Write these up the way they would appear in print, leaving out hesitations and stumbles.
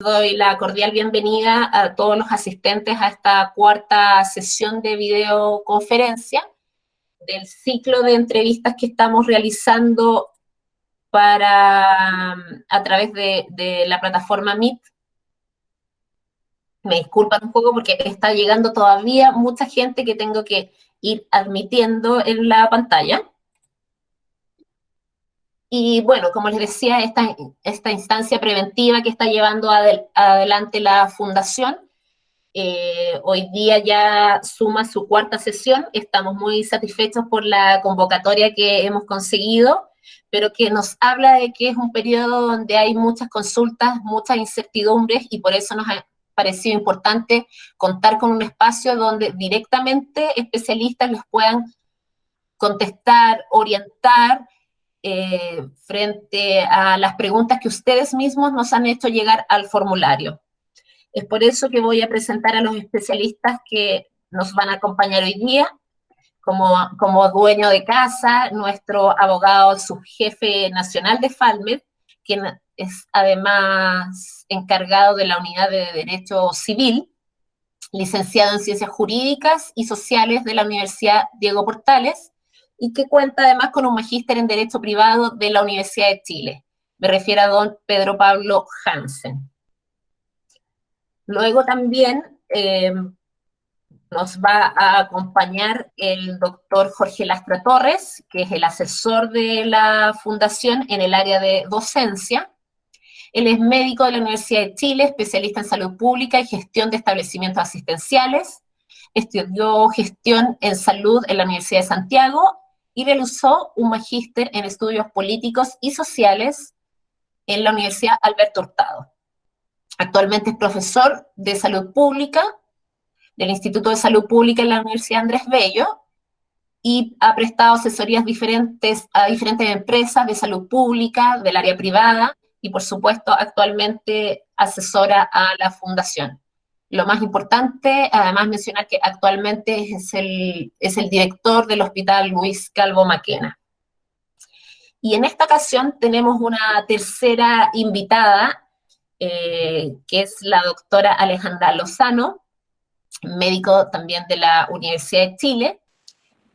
Doy la cordial bienvenida a todos los asistentes a esta cuarta sesión de videoconferencia del ciclo de entrevistas que estamos realizando a través de la plataforma Meet. Me disculpan un poco porque está llegando todavía mucha gente que tengo que ir admitiendo en la pantalla. Y bueno, como les decía, esta instancia preventiva que está llevando adelante la Fundación, hoy día ya suma su cuarta sesión. Estamos muy satisfechos por la convocatoria que hemos conseguido, pero que nos habla de que es un periodo donde hay muchas consultas, muchas incertidumbres, y por eso nos ha parecido importante contar con un espacio donde directamente especialistas les puedan contestar, orientar, frente a las preguntas que ustedes mismos nos han hecho llegar al formulario. Es por eso que voy a presentar a los especialistas que nos van a acompañar hoy día, como dueño de casa, nuestro abogado subjefe nacional de Falmed, quien es además encargado de la unidad de Derecho Civil, licenciado en Ciencias Jurídicas y Sociales de la Universidad Diego Portales, y que cuenta además con un magíster en Derecho Privado de la Universidad de Chile. Me refiero a don Pedro Pablo Hansen. Luego también nos va a acompañar el doctor Jorge Lastra Torres, que es el asesor de la Fundación en el área de docencia. Él es médico de la Universidad de Chile, especialista en salud pública y gestión de establecimientos asistenciales. Estudió gestión en salud en la Universidad de Santiago y realizó un magíster en estudios políticos y sociales en la Universidad Alberto Hurtado. Actualmente es profesor de salud pública del Instituto de Salud Pública en la Universidad Andrés Bello y ha prestado asesorías a diferentes empresas de salud pública, del área privada, y por supuesto actualmente asesora a la Fundación. Lo más importante, además, mencionar que actualmente es el director del Hospital Luis Calvo Maquena. Y en esta ocasión tenemos una tercera invitada, que es la doctora Alejandra Lozano, médico también de la Universidad de Chile,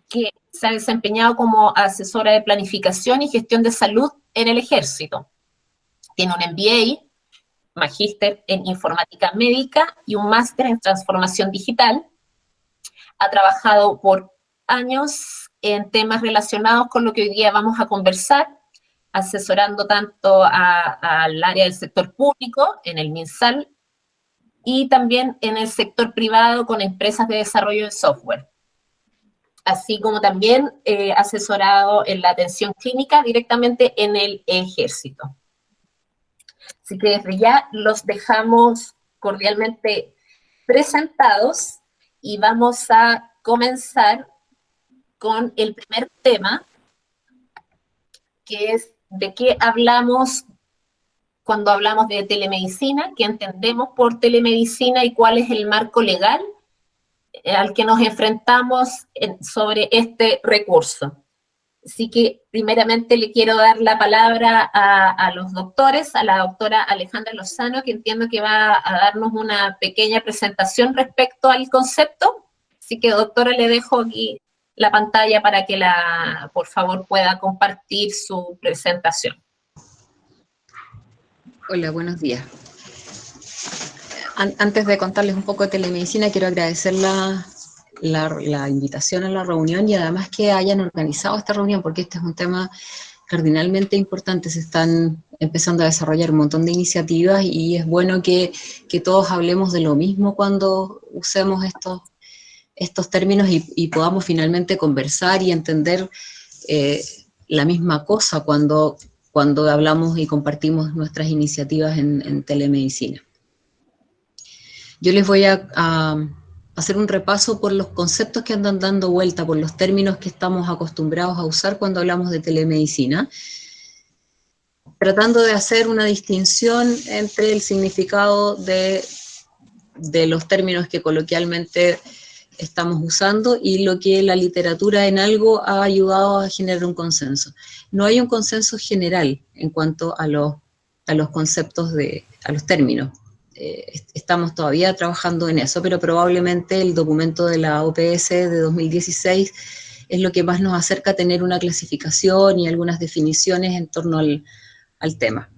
que se ha desempeñado como asesora de planificación y gestión de salud en el Ejército. Tiene un MBA, magíster en informática médica y un máster en transformación digital. Ha trabajado por años en temas relacionados con lo que hoy día vamos a conversar, asesorando tanto al área del sector público, en el MinSal, y también en el sector privado con empresas de desarrollo de software, así como también asesorado en la atención clínica directamente en el Ejército. Así que desde ya los dejamos cordialmente presentados y vamos a comenzar con el primer tema, que es de qué hablamos cuando hablamos de telemedicina, qué entendemos por telemedicina y cuál es el marco legal al que nos enfrentamos sobre este recurso. Así que primeramente le quiero dar la palabra a los doctores, a la doctora Alejandra Lozano, que entiendo que va a darnos una pequeña presentación respecto al concepto. Así que, doctora, le dejo aquí la pantalla para que por favor, pueda compartir su presentación. Hola, buenos días. Antes de contarles un poco de telemedicina, quiero agradecer la invitación a la reunión y además que hayan organizado esta reunión, porque este es un tema cardinalmente importante. Se están empezando a desarrollar un montón de iniciativas y es bueno que todos hablemos de lo mismo cuando usemos estos términos y podamos finalmente conversar y entender la misma cosa cuando hablamos y compartimos nuestras iniciativas en telemedicina. Yo les voy a hacer un repaso por los conceptos que andan dando vuelta, por los términos que estamos acostumbrados a usar cuando hablamos de telemedicina, tratando de hacer una distinción entre el significado de los términos que coloquialmente estamos usando y lo que la literatura en algo ha ayudado a generar un consenso. No hay un consenso general en cuanto a los conceptos, a los términos. estamos todavía trabajando en eso, pero probablemente el documento de la OPS de 2016 es lo que más nos acerca a tener una clasificación y algunas definiciones en torno al tema.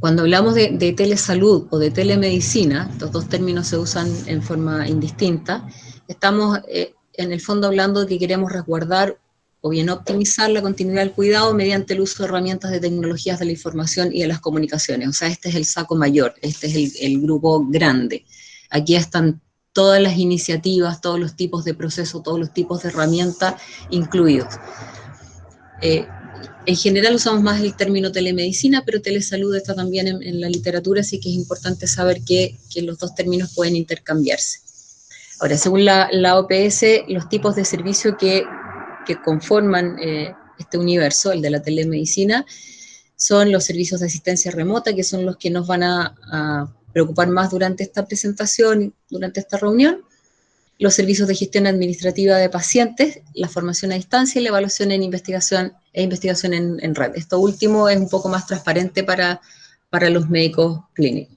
Cuando hablamos de telesalud o de telemedicina, los dos términos se usan en forma indistinta, estamos en el fondo hablando de que queremos resguardar o bien optimizar la continuidad del cuidado mediante el uso de herramientas de tecnologías de la información y de las comunicaciones. O sea, este es el saco mayor, este es el grupo grande. Aquí están todas las iniciativas, todos los tipos de procesos, todos los tipos de herramientas incluidos. En general usamos más el término telemedicina, pero telesalud está también en la literatura, así que es importante saber que los dos términos pueden intercambiarse. Ahora, según la OPS, los tipos de servicio que conforman este universo, el de la telemedicina, son los servicios de asistencia remota, que son los que nos van a preocupar más durante esta presentación, durante esta reunión, los servicios de gestión administrativa de pacientes, la formación a distancia y la evaluación en investigación en red. Esto último es un poco más transparente para los médicos clínicos.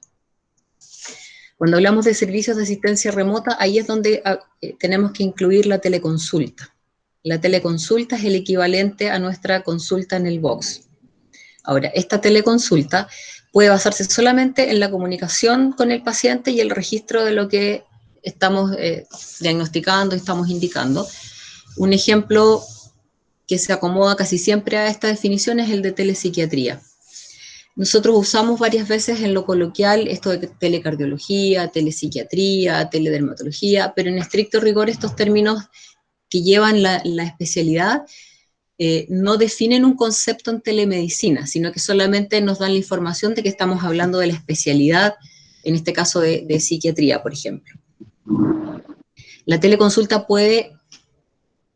Cuando hablamos de servicios de asistencia remota, ahí es donde tenemos que incluir la teleconsulta. La teleconsulta es el equivalente a nuestra consulta en el box. Ahora, esta teleconsulta puede basarse solamente en la comunicación con el paciente y el registro de lo que estamos diagnosticando y estamos indicando. Un ejemplo que se acomoda casi siempre a esta definición es el de telepsiquiatría. Nosotros usamos varias veces en lo coloquial esto de telecardiología, telepsiquiatría, teledermatología, pero en estricto rigor estos términos que llevan la especialidad no definen un concepto en telemedicina, sino que solamente nos dan la información de que estamos hablando de la especialidad, en este caso de psiquiatría, por ejemplo. La teleconsulta puede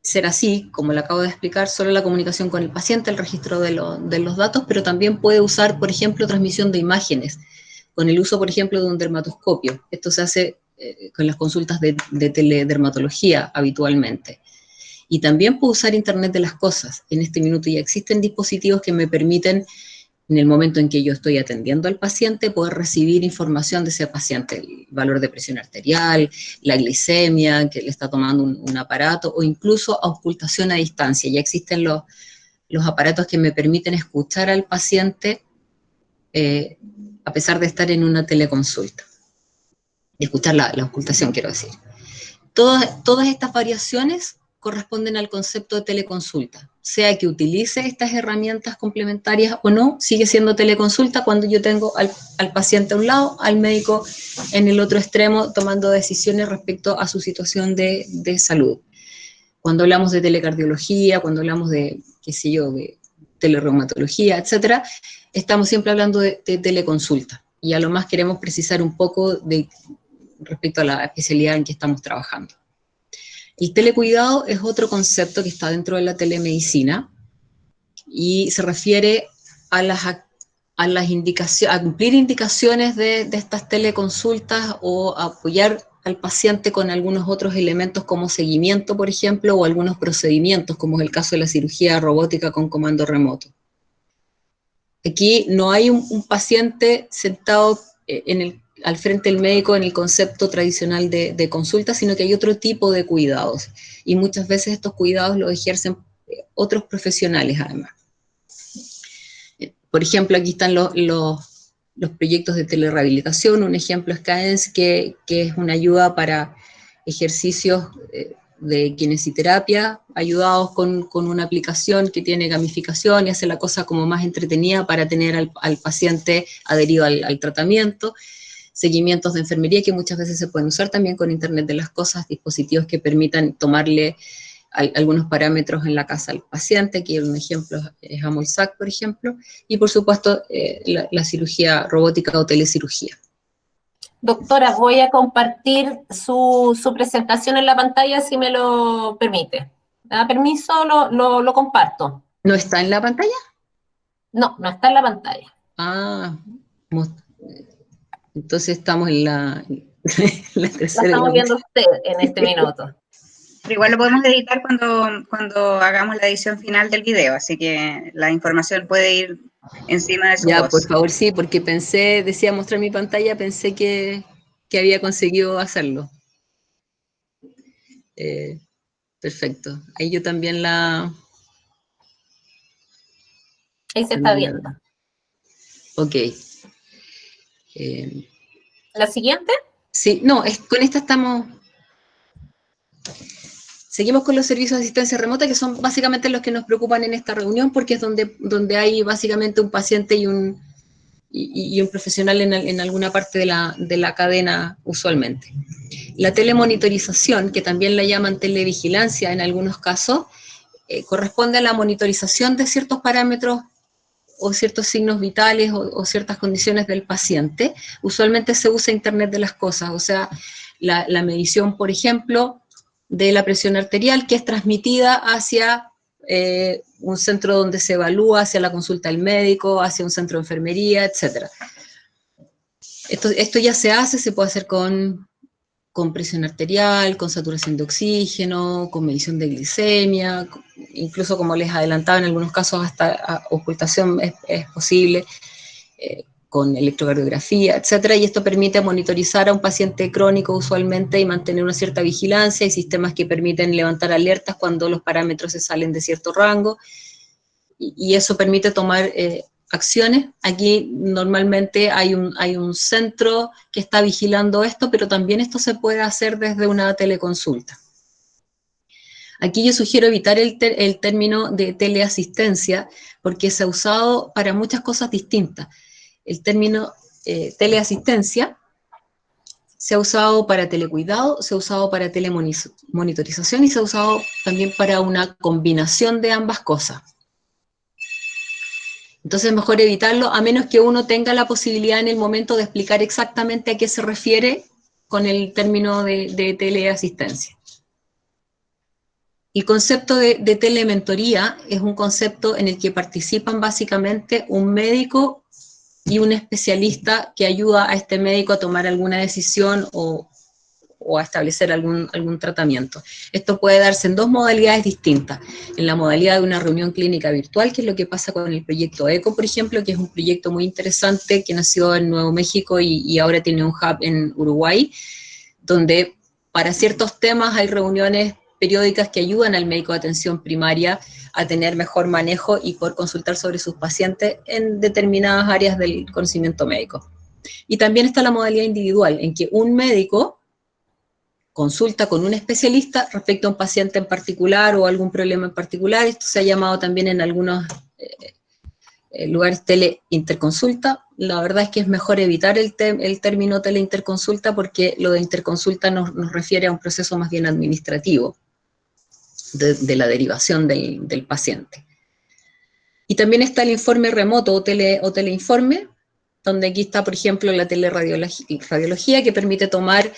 ser así, como lo acabo de explicar, solo la comunicación con el paciente, el registro de los datos, pero también puede usar, por ejemplo, transmisión de imágenes, con el uso, por ejemplo, de un dermatoscopio. Esto se hace con las consultas de teledermatología habitualmente. Y también puedo usar Internet de las cosas. En este minuto ya existen dispositivos que me permiten, en el momento en que yo estoy atendiendo al paciente, poder recibir información de ese paciente, el valor de presión arterial, la glicemia, que le está tomando un aparato, o incluso auscultación a distancia. Ya existen los aparatos que me permiten escuchar al paciente a pesar de estar en una teleconsulta. Escuchar la auscultación, quiero decir. Todas estas variaciones corresponden al concepto de teleconsulta. Sea que utilice estas herramientas complementarias o no, sigue siendo teleconsulta cuando yo tengo al paciente a un lado, al médico en el otro extremo, tomando decisiones respecto a su situación de salud. Cuando hablamos de telecardiología, cuando hablamos de, qué sé yo, de telereumatología, etcétera, estamos siempre hablando de teleconsulta. Y a lo más queremos precisar un poco respecto a la especialidad en que estamos trabajando. El telecuidado es otro concepto que está dentro de la telemedicina y se refiere a cumplir indicaciones de estas teleconsultas o a apoyar al paciente con algunos otros elementos como seguimiento, por ejemplo, o algunos procedimientos, como es el caso de la cirugía robótica con comando remoto. Aquí no hay un paciente sentado al frente del médico en el concepto tradicional de consulta, sino que hay otro tipo de cuidados. Y muchas veces estos cuidados los ejercen otros profesionales, además. Por ejemplo, aquí están los proyectos de telerehabilitación. Un ejemplo es Cadence, que es una ayuda para ejercicios de kinesiterapia, ayudados con una aplicación que tiene gamificación y hace la cosa como más entretenida para tener al paciente adherido al tratamiento. Seguimientos de enfermería que muchas veces se pueden usar también con Internet de las cosas, dispositivos que permitan tomarle algunos parámetros en la casa al paciente. Aquí un ejemplo es Amolsac, por ejemplo, y por supuesto la cirugía robótica o telecirugía. Doctora, voy a compartir su presentación en la pantalla si me lo permite. ¿Me da permiso? Lo comparto. ¿No está en la pantalla? No, no está en la pantalla. Ah, entonces estamos en la La tercera. estamos viendo usted en este minuto. Pero igual lo podemos editar cuando hagamos la edición final del video, así que la información puede ir encima de su Ya, por voz. favor, sí, porque decía mostrar mi pantalla, pensé que había conseguido hacerlo. Perfecto. Ahí yo también Ahí se está viendo. Ok. ¿La siguiente? Sí, no, con esta estamos... Seguimos con los servicios de asistencia remota, que son básicamente los que nos preocupan en esta reunión, porque es donde hay básicamente un paciente y un profesional en alguna parte de la cadena usualmente. La telemonitorización, que también la llaman televigilancia en algunos casos, corresponde a la monitorización de ciertos parámetros o ciertos signos vitales o ciertas condiciones del paciente. Usualmente se usa Internet de las cosas, o sea, la medición, por ejemplo, de la presión arterial, que es transmitida hacia un centro donde se evalúa, hacia la consulta del médico, hacia un centro de enfermería, etc. Esto ya se puede hacer con presión arterial, con saturación de oxígeno, con medición de glicemia, incluso como les adelantaba en algunos casos hasta ocultación es posible, con electrocardiografía, etcétera, y esto permite monitorizar a un paciente crónico usualmente y mantener una cierta vigilancia. Hay sistemas que permiten levantar alertas cuando los parámetros se salen de cierto rango, y eso permite tomar acciones. Aquí normalmente hay un centro que está vigilando esto, pero también esto se puede hacer desde una teleconsulta. Aquí yo sugiero evitar el término de teleasistencia, porque se ha usado para muchas cosas distintas. El término teleasistencia se ha usado para telecuidado, se ha usado para telemonitorización y se ha usado también para una combinación de ambas cosas. Entonces es mejor evitarlo, a menos que uno tenga la posibilidad en el momento de explicar exactamente a qué se refiere con el término de teleasistencia. El concepto de telementoría es un concepto en el que participan básicamente un médico y un especialista que ayuda a este médico a tomar alguna decisión o a establecer algún tratamiento. Esto puede darse en dos modalidades distintas. En la modalidad de una reunión clínica virtual, que es lo que pasa con el proyecto ECO, por ejemplo, que es un proyecto muy interesante que nació en Nuevo México y ahora tiene un hub en Uruguay, donde para ciertos temas hay reuniones periódicas que ayudan al médico de atención primaria a tener mejor manejo y poder consultar sobre sus pacientes en determinadas áreas del conocimiento médico. Y también está la modalidad individual, en que un médico consulta con un especialista respecto a un paciente en particular o algún problema en particular. Esto se ha llamado también en algunos lugares teleinterconsulta. La verdad es que es mejor evitar el término teleinterconsulta, porque lo de interconsulta nos refiere a un proceso más bien administrativo de la derivación del paciente. Y también está el informe remoto o teleinforme, donde aquí está, por ejemplo, la teleradiología, que permite tomar,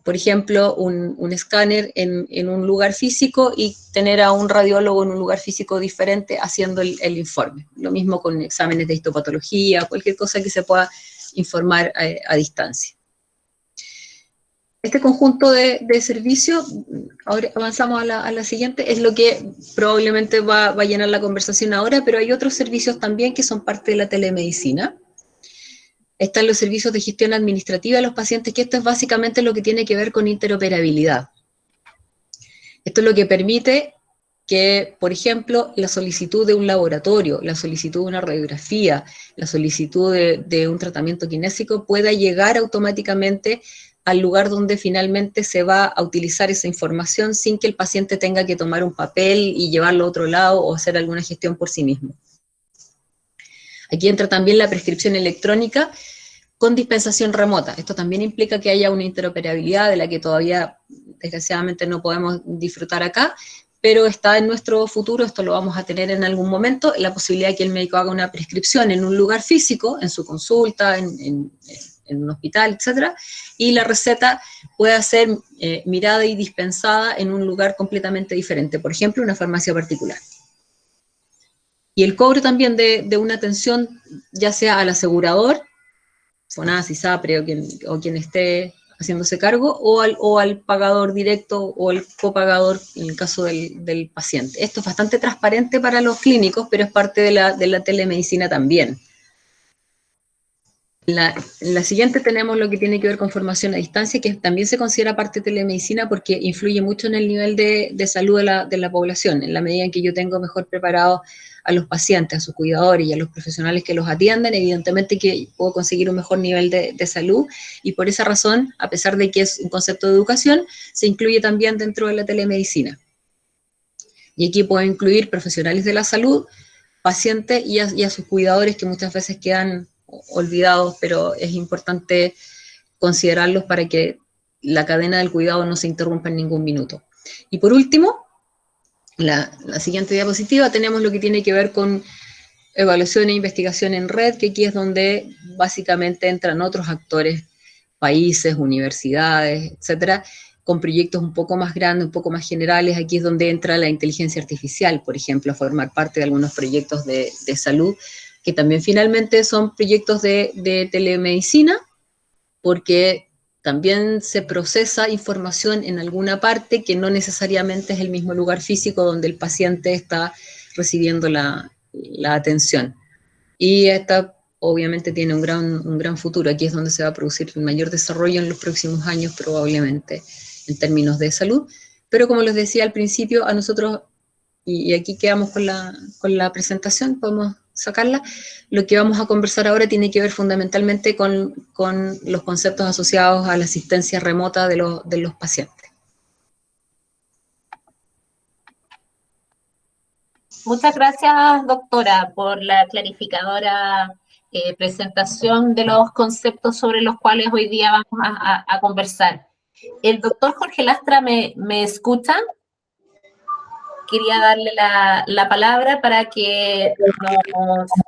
por ejemplo, un escáner en un lugar físico y tener a un radiólogo en un lugar físico diferente haciendo el informe. Lo mismo con exámenes de histopatología, cualquier cosa que se pueda informar a distancia. Este conjunto de servicios, ahora avanzamos a la siguiente, es lo que probablemente va a llenar la conversación ahora, pero hay otros servicios también que son parte de la telemedicina. Están los servicios de gestión administrativa de los pacientes, que esto es básicamente lo que tiene que ver con interoperabilidad. Esto es lo que permite que, por ejemplo, la solicitud de un laboratorio, la solicitud de una radiografía, la solicitud de un tratamiento kinésico pueda llegar automáticamente al lugar donde finalmente se va a utilizar esa información sin que el paciente tenga que tomar un papel y llevarlo a otro lado o hacer alguna gestión por sí mismo. Aquí entra también la prescripción electrónica con dispensación remota. Esto también implica que haya una interoperabilidad de la que todavía, desgraciadamente, no podemos disfrutar acá, pero está en nuestro futuro, esto lo vamos a tener en algún momento, la posibilidad de que el médico haga una prescripción en un lugar físico, en su consulta, en un hospital, etcétera, y la receta pueda ser mirada y dispensada en un lugar completamente diferente, por ejemplo, una farmacia particular. Y el cobro también de una atención, ya sea al asegurador, FONASA, ISAPRE o quien esté haciéndose cargo, o al pagador directo o el copagador en el caso del paciente. Esto es bastante transparente para los clínicos, pero es parte de la telemedicina también. En la siguiente tenemos lo que tiene que ver con formación a distancia, que también se considera parte de telemedicina porque influye mucho en el nivel de salud de la población. En la medida en que yo tengo mejor preparados a los pacientes, a sus cuidadores y a los profesionales que los atienden, evidentemente que puedo conseguir un mejor nivel de salud, y por esa razón, a pesar de que es un concepto de educación, se incluye también dentro de la telemedicina. Y aquí puedo incluir profesionales de la salud, pacientes y a sus cuidadores, que muchas veces quedan olvidados, pero es importante considerarlos para que la cadena del cuidado no se interrumpa en ningún minuto. Y por último, la siguiente diapositiva, tenemos lo que tiene que ver con evaluación e investigación en red, que aquí es donde básicamente entran otros actores, países, universidades, etcétera, con proyectos un poco más grandes, un poco más generales. Aquí es donde entra la inteligencia artificial, por ejemplo, a formar parte de algunos proyectos de salud, que también finalmente son proyectos de telemedicina, porque también se procesa información en alguna parte que no necesariamente es el mismo lugar físico donde el paciente está recibiendo la atención. Y esta obviamente tiene un gran futuro. Aquí es donde se va a producir el mayor desarrollo en los próximos años, probablemente, en términos de salud. Pero como les decía al principio, a nosotros, y aquí quedamos con la presentación, podemos sacarla, lo que vamos a conversar ahora tiene que ver fundamentalmente con los conceptos asociados a la asistencia remota de los pacientes. Muchas gracias, doctora, por la clarificadora presentación de los conceptos sobre los cuales hoy día vamos a conversar. ¿El doctor Jorge Lastra me escucha? Quería darle la palabra para que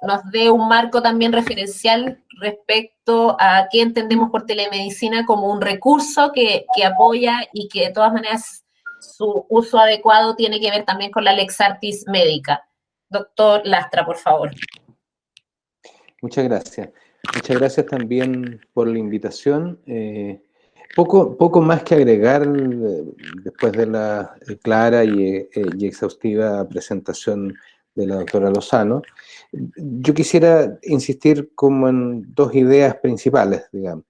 nos dé un marco también referencial respecto a qué entendemos por telemedicina como un recurso que apoya y que de todas maneras su uso adecuado tiene que ver también con la lex artis médica. Doctor Lastra, por favor. Muchas gracias. Muchas gracias también por la invitación. Poco más que agregar después de la clara y exhaustiva presentación de la doctora Lozano. Yo quisiera insistir como en dos ideas principales, digamos.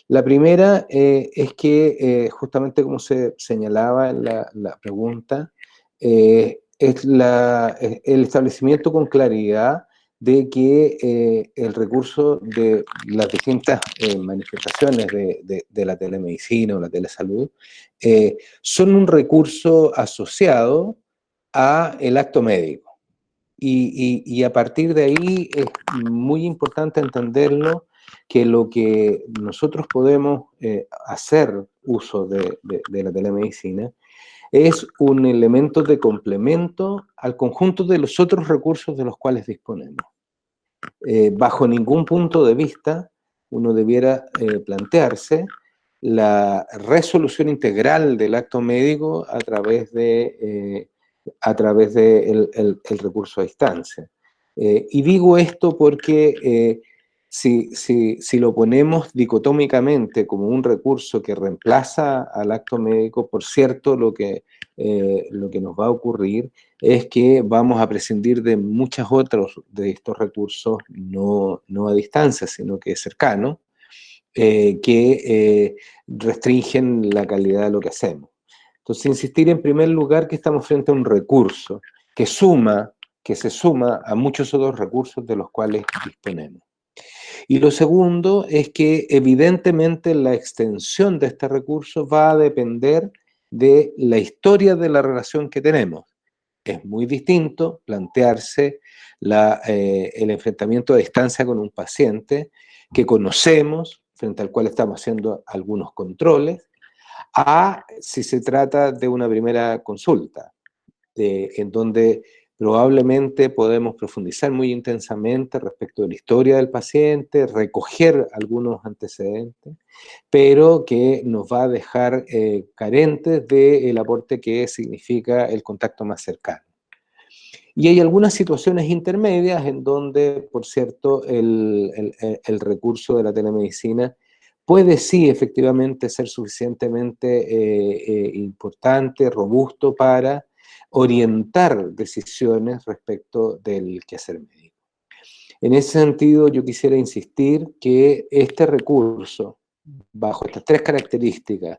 La primera es que, justamente como se señalaba en la pregunta, es el establecimiento con claridad de que el recurso de las distintas manifestaciones de la telemedicina o la telesalud son un recurso asociado a el acto médico. Y a partir de ahí es muy importante entenderlo, que lo que nosotros podemos hacer uso de la telemedicina es un elemento de complemento al conjunto de los otros recursos de los cuales disponemos. Bajo ningún punto de vista uno debiera plantearse la resolución integral del acto médico a través de el recurso a distancia. Y digo esto porque si lo ponemos dicotómicamente como un recurso que reemplaza al acto médico, por cierto, lo que nos va a ocurrir es que vamos a prescindir de muchos otros de estos recursos, no a distancia, sino que cercanos, que restringen la calidad de lo que hacemos. Entonces, insistir en primer lugar que estamos frente a un recurso que se suma a muchos otros recursos de los cuales disponemos. Y lo segundo es que evidentemente la extensión de este recurso va a depender de la historia de la relación que tenemos. Es muy distinto plantearse el enfrentamiento a distancia con un paciente que conocemos, frente al cual estamos haciendo algunos controles, a si se trata de una primera consulta, en donde probablemente podemos profundizar muy intensamente respecto de la historia del paciente, recoger algunos antecedentes, pero que nos va a dejar carentes del aporte que significa el contacto más cercano. Y hay algunas situaciones intermedias en donde, por cierto, el recurso de la telemedicina puede sí efectivamente ser suficientemente importante, robusto para orientar decisiones respecto del quehacer médico. En ese sentido, yo quisiera insistir que este recurso, bajo estas tres características: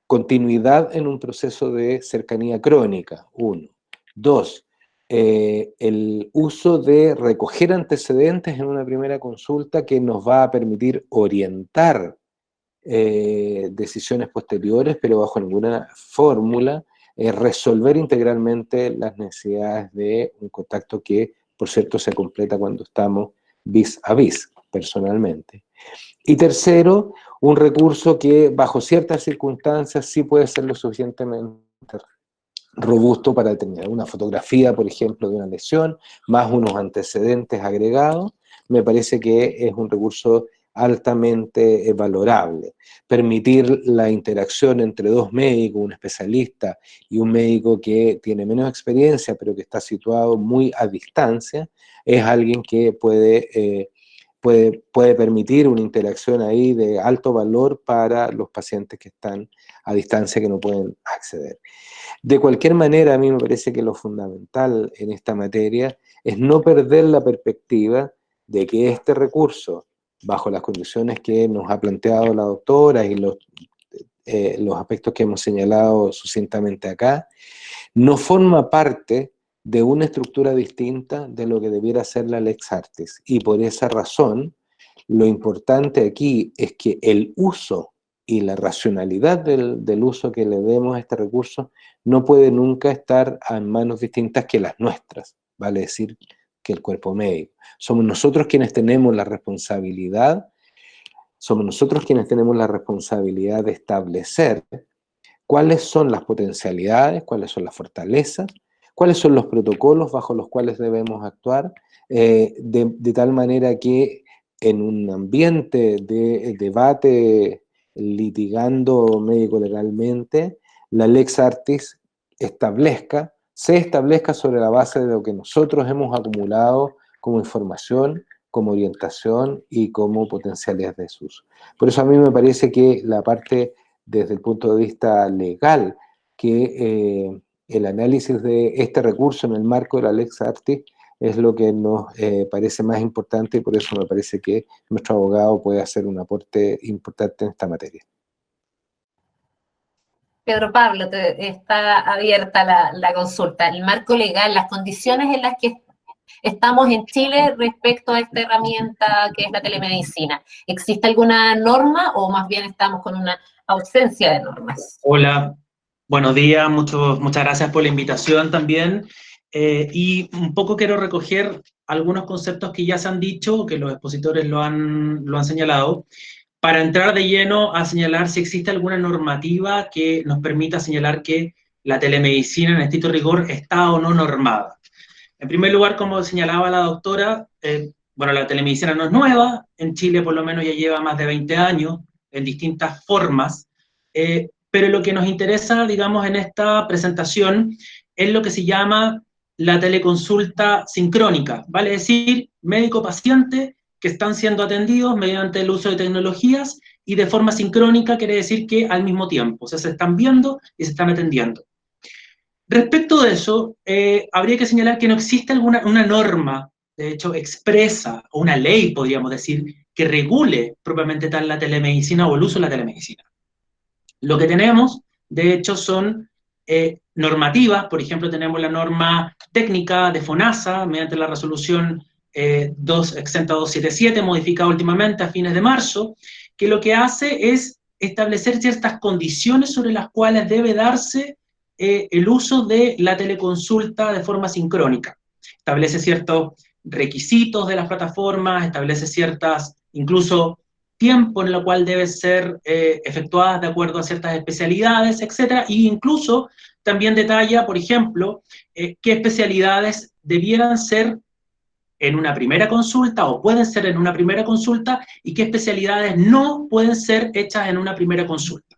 continuidad en un proceso de cercanía crónica, 1. 2, el uso de recoger antecedentes en una primera consulta que nos va a permitir orientar decisiones posteriores, pero bajo ninguna fórmula resolver integralmente las necesidades de un contacto que, por cierto, se completa cuando estamos vis a vis, personalmente. Y tercero, un recurso que bajo ciertas circunstancias sí puede ser lo suficientemente robusto para determinar una fotografía, por ejemplo, de una lesión, más unos antecedentes agregados. Me parece que es un recurso altamente valorable. Permitir la interacción entre dos médicos, un especialista y un médico que tiene menos experiencia, pero que está situado muy a distancia, es alguien que puede permitir una interacción ahí de alto valor para los pacientes que están a distancia, que no pueden acceder. De cualquier manera, a mí me parece que lo fundamental en esta materia es no perder la perspectiva de que este recurso, bajo las condiciones que nos ha planteado la doctora y los aspectos que hemos señalado sucintamente acá, no forma parte de una estructura distinta de lo que debiera ser la Lex Artis. Y por esa razón, lo importante aquí es que el uso y la racionalidad del uso que le demos a este recurso no puede nunca estar en manos distintas que las nuestras, vale decir, que el cuerpo médico. Somos nosotros quienes tenemos la responsabilidad, de establecer cuáles son las potencialidades, cuáles son las fortalezas, cuáles son los protocolos bajo los cuales debemos actuar, de tal manera que en un ambiente de debate litigando médico-legalmente, la Lex Artis se establezca sobre la base de lo que nosotros hemos acumulado como información, como orientación y como potencialidades de uso. Por eso a mí me parece que la parte, desde el punto de vista legal, que el análisis de este recurso en el marco de la Lex Artis es lo que nos parece más importante, y por eso me parece que nuestro abogado puede hacer un aporte importante en esta materia. Pedro Pablo, está abierta la consulta. El marco legal, las condiciones en las que estamos en Chile respecto a esta herramienta que es la telemedicina. ¿Existe alguna norma o más bien estamos con una ausencia de normas? Hola, buenos días, muchas gracias por la invitación también. Y un poco quiero recoger algunos conceptos que ya se han dicho, que los expositores lo han señalado, para entrar de lleno a señalar si existe alguna normativa que nos permita señalar que la telemedicina en estricto rigor está o no normada. En primer lugar, como señalaba la doctora, bueno, la telemedicina no es nueva, en Chile por lo menos ya lleva más de 20 años, en distintas formas, pero lo que nos interesa, digamos, en esta presentación es lo que se llama la teleconsulta sincrónica, vale decir, médico-paciente que están siendo atendidos mediante el uso de tecnologías y de forma sincrónica quiere decir que al mismo tiempo, o sea, se están viendo y se están atendiendo. Respecto de eso, habría que señalar que no existe una norma, de hecho, expresa, o una ley, podríamos decir, que regule propiamente tal la telemedicina o el uso de la telemedicina. Lo que tenemos, de hecho, son normativas. Por ejemplo, tenemos la norma técnica de FONASA, mediante la resolución 277, modificada últimamente a fines de marzo, que lo que hace es establecer ciertas condiciones sobre las cuales debe darse el uso de la teleconsulta de forma sincrónica. Establece ciertos requisitos de las plataformas, establece ciertas, incluso tiempo en el cual deben ser efectuadas de acuerdo a ciertas especialidades, etc. Y incluso también detalla, por ejemplo, qué especialidades debieran ser en una primera consulta o pueden ser en una primera consulta y qué especialidades no pueden ser hechas en una primera consulta.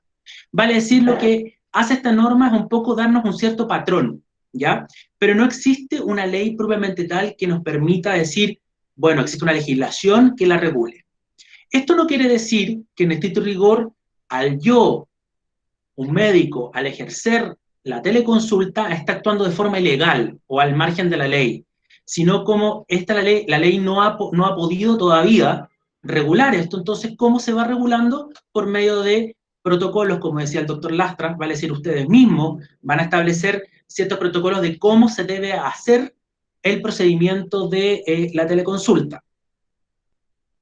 Vale decir, lo que hace esta norma es un poco darnos un cierto patrón, ¿ya? Pero no existe una ley propiamente tal que nos permita decir, bueno, existe una legislación que la regule. Esto no quiere decir que en estricto rigor, un médico, al ejercer la teleconsulta, está actuando de forma ilegal o al margen de la ley, sino como la ley no ha podido todavía regular esto. Entonces, ¿cómo se va regulando? Por medio de protocolos, como decía el doctor Lastra, vale decir, ustedes mismos van a establecer ciertos protocolos de cómo se debe hacer el procedimiento de la teleconsulta.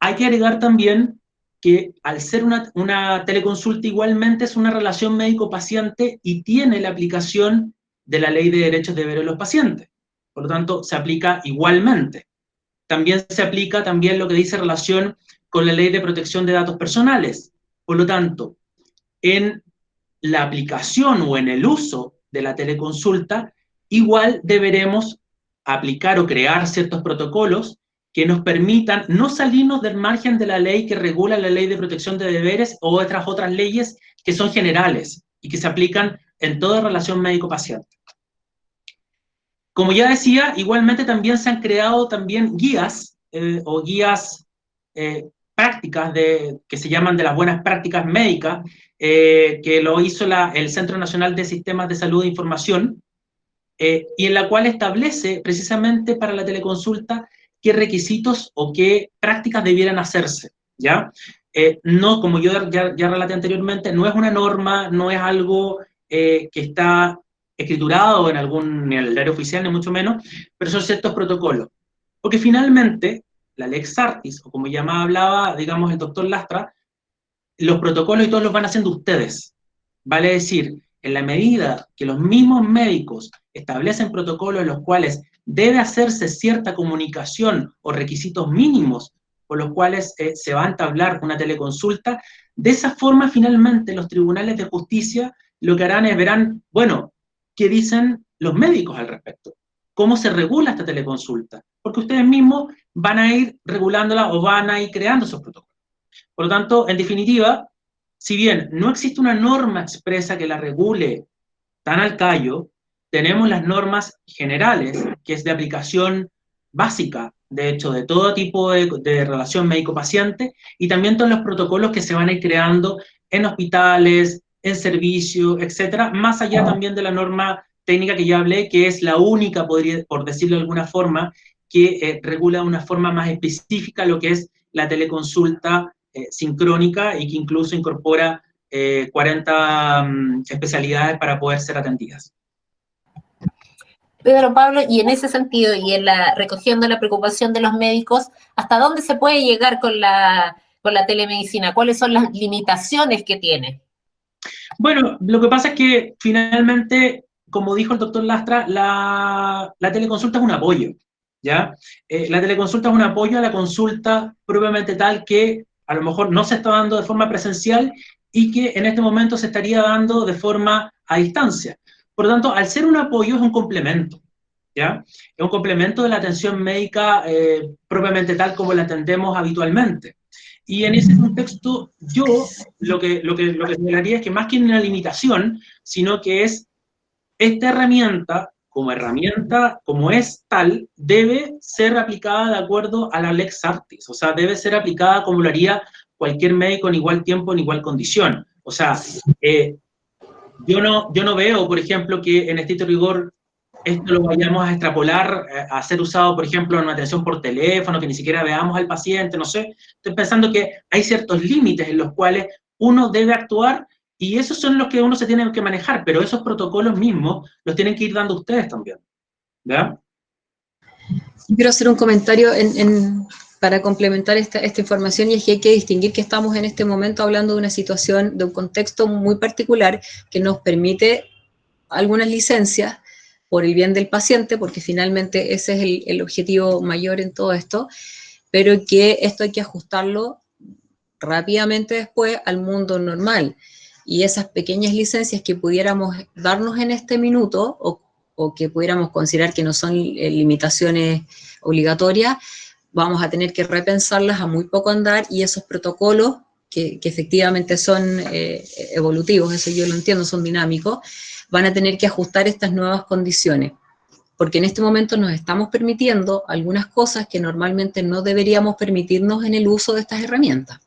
Hay que agregar también que al ser una teleconsulta igualmente es una relación médico-paciente y tiene la aplicación de la Ley de Derechos y Deberes de los Pacientes. Por lo tanto, se aplica igualmente. También se aplica también lo que dice relación con la Ley de Protección de Datos Personales. Por lo tanto, en la aplicación o en el uso de la teleconsulta, igual deberemos aplicar o crear ciertos protocolos que nos permitan no salirnos del margen de la ley que regula la Ley de Protección de Deberes o otras leyes que son generales y que se aplican en toda relación médico-paciente. Como ya decía, igualmente también se han creado también guías o guías prácticas que se llaman de las buenas prácticas médicas, que lo hizo el Centro Nacional de Sistemas de Salud e Información, y en la cual establece precisamente para la teleconsulta qué requisitos o qué prácticas debieran hacerse, ¿ya? No, como yo ya relaté anteriormente, no es una norma, no es algo que está escriturado en el diario oficial, ni mucho menos, pero son ciertos protocolos. Porque finalmente, la Lex Artis, o como ya hablaba, digamos, el doctor Lastra, los protocolos y todos los van haciendo ustedes. Vale decir, en la medida que los mismos médicos establecen protocolos en los cuales debe hacerse cierta comunicación o requisitos mínimos por los cuales se va a entablar una teleconsulta, de esa forma finalmente los tribunales de justicia lo que harán es verán, bueno, ¿qué dicen los médicos al respecto? ¿Cómo se regula esta teleconsulta? Porque ustedes mismos van a ir regulándola o van a ir creando esos protocolos. Por lo tanto, en definitiva, si bien no existe una norma expresa que la regule tan al callo, tenemos las normas generales, que es de aplicación básica, de hecho, de todo tipo de relación médico-paciente, y también todos los protocolos que se van a ir creando en hospitales, en servicios, etcétera, más allá también de la norma técnica que ya hablé, que es la única, por decirlo de alguna forma, que regula de una forma más específica lo que es la teleconsulta sincrónica y que incluso incorpora 40 especialidades para poder ser atendidas. Pedro Pablo, y en ese sentido, y en recogiendo la preocupación de los médicos, ¿hasta dónde se puede llegar con la telemedicina? ¿Cuáles son las limitaciones que tiene? Bueno, lo que pasa es que finalmente, como dijo el doctor Lastra, la teleconsulta es un apoyo, ¿ya? La teleconsulta es un apoyo a la consulta propiamente tal que a lo mejor no se está dando de forma presencial y que en este momento se estaría dando de forma a distancia. Por lo tanto, al ser un apoyo es un complemento, ¿ya? Es un complemento de la atención médica propiamente tal como la atendemos habitualmente. Y en ese contexto, yo lo que señalaría es que más que una limitación, sino que es esta herramienta, como es tal, debe ser aplicada de acuerdo a la Lex Artis, o sea, debe ser aplicada como lo haría cualquier médico en igual tiempo, en igual condición. O sea, yo no veo, por ejemplo, que en estricto rigor esto lo vayamos a extrapolar a ser usado, por ejemplo, en una atención por teléfono, que ni siquiera veamos al paciente, no sé. Estoy pensando que hay ciertos límites en los cuales uno debe actuar y esos son los que uno se tiene que manejar, pero esos protocolos mismos los tienen que ir dando ustedes también. ¿Ya? Quiero hacer un comentario para complementar esta información, y es que hay que distinguir que estamos en este momento hablando de una situación, de un contexto muy particular que nos permite algunas licencias por el bien del paciente, porque finalmente ese es el objetivo mayor en todo esto, pero que esto hay que ajustarlo rápidamente después al mundo normal. Y esas pequeñas licencias que pudiéramos darnos en este minuto, o que pudiéramos considerar que no son limitaciones obligatorias, vamos a tener que repensarlas a muy poco andar, y esos protocolos, que efectivamente son evolutivos, eso yo lo entiendo, son dinámicos, van a tener que ajustar estas nuevas condiciones, porque en este momento nos estamos permitiendo algunas cosas que normalmente no deberíamos permitirnos en el uso de estas herramientas.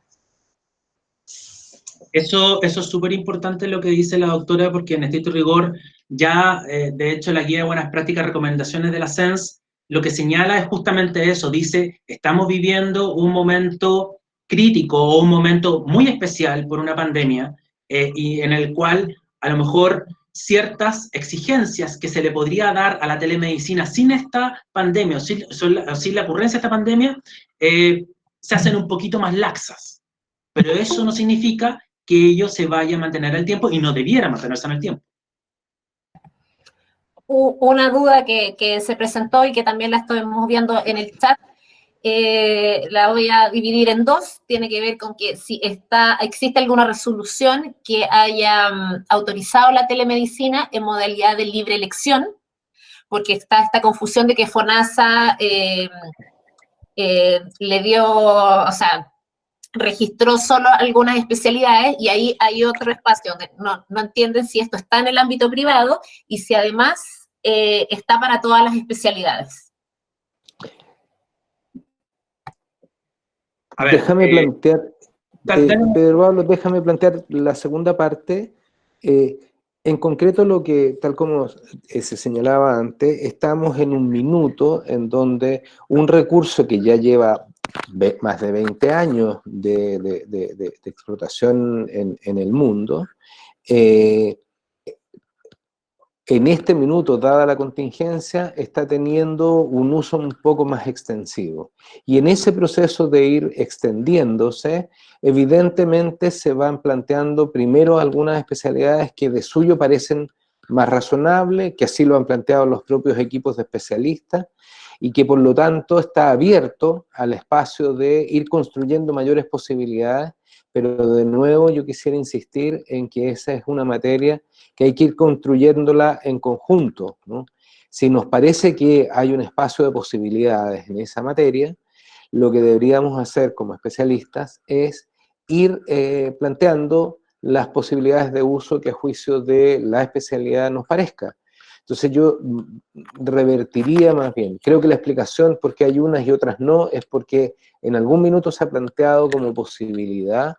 Eso es súper importante lo que dice la doctora, porque en estricto rigor ya, de hecho, la guía de buenas prácticas, recomendaciones de la SENS, lo que señala es justamente eso, dice, estamos viviendo un momento crítico o un momento muy especial por una pandemia, y en el cual a lo mejor ciertas exigencias que se le podría dar a la telemedicina sin esta pandemia o sin la ocurrencia de esta pandemia, se hacen un poquito más laxas. Pero eso no significa que ello se vaya a mantener el tiempo y no debiera mantenerse en el tiempo. Una duda que se presentó y que también la estamos viendo en el chat, la voy a dividir en dos, tiene que ver con que si existe alguna resolución que haya autorizado la telemedicina en modalidad de libre elección, porque está esta confusión de que FONASA le dio, o sea, registró solo algunas especialidades y ahí hay otro espacio donde no entienden si esto está en el ámbito privado y si además está para todas las especialidades. A ver, déjame plantear, Pedro Pablo, déjame plantear la segunda parte. En concreto, lo que, tal como se señalaba antes, estamos en un minuto en donde un recurso que ya lleva más de 20 años de explotación en el mundo, en este minuto, dada la contingencia, está teniendo un uso un poco más extensivo. Y en ese proceso de ir extendiéndose, evidentemente se van planteando primero algunas especialidades que de suyo parecen más razonables, que así lo han planteado los propios equipos de especialistas, y que por lo tanto está abierto al espacio de ir construyendo mayores posibilidades, pero de nuevo yo quisiera insistir en que esa es una materia que hay que ir construyéndola en conjunto, ¿no? Si nos parece que hay un espacio de posibilidades en esa materia, lo que deberíamos hacer como especialistas es ir planteando las posibilidades de uso que a juicio de la especialidad nos parezca. Entonces yo revertiría más bien, creo que la explicación por qué hay unas y otras no, es porque en algún minuto se ha planteado como posibilidad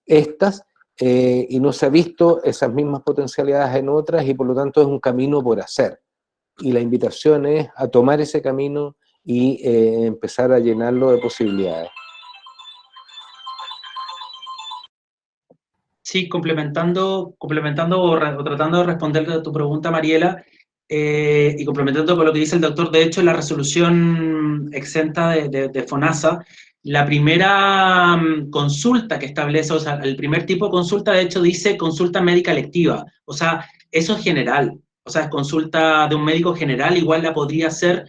estas, y no se ha visto esas mismas potencialidades en otras, y por lo tanto es un camino por hacer. Y la invitación es a tomar ese camino y empezar a llenarlo de posibilidades. Sí, complementando o tratando de responder a tu pregunta, Mariela, y complementando con lo que dice el doctor, de hecho, la resolución exenta de FONASA, la primera consulta que establece, o sea, el primer tipo de consulta, de hecho, dice consulta médica electiva, o sea, eso es general, o sea, es consulta de un médico general, igual la podría hacer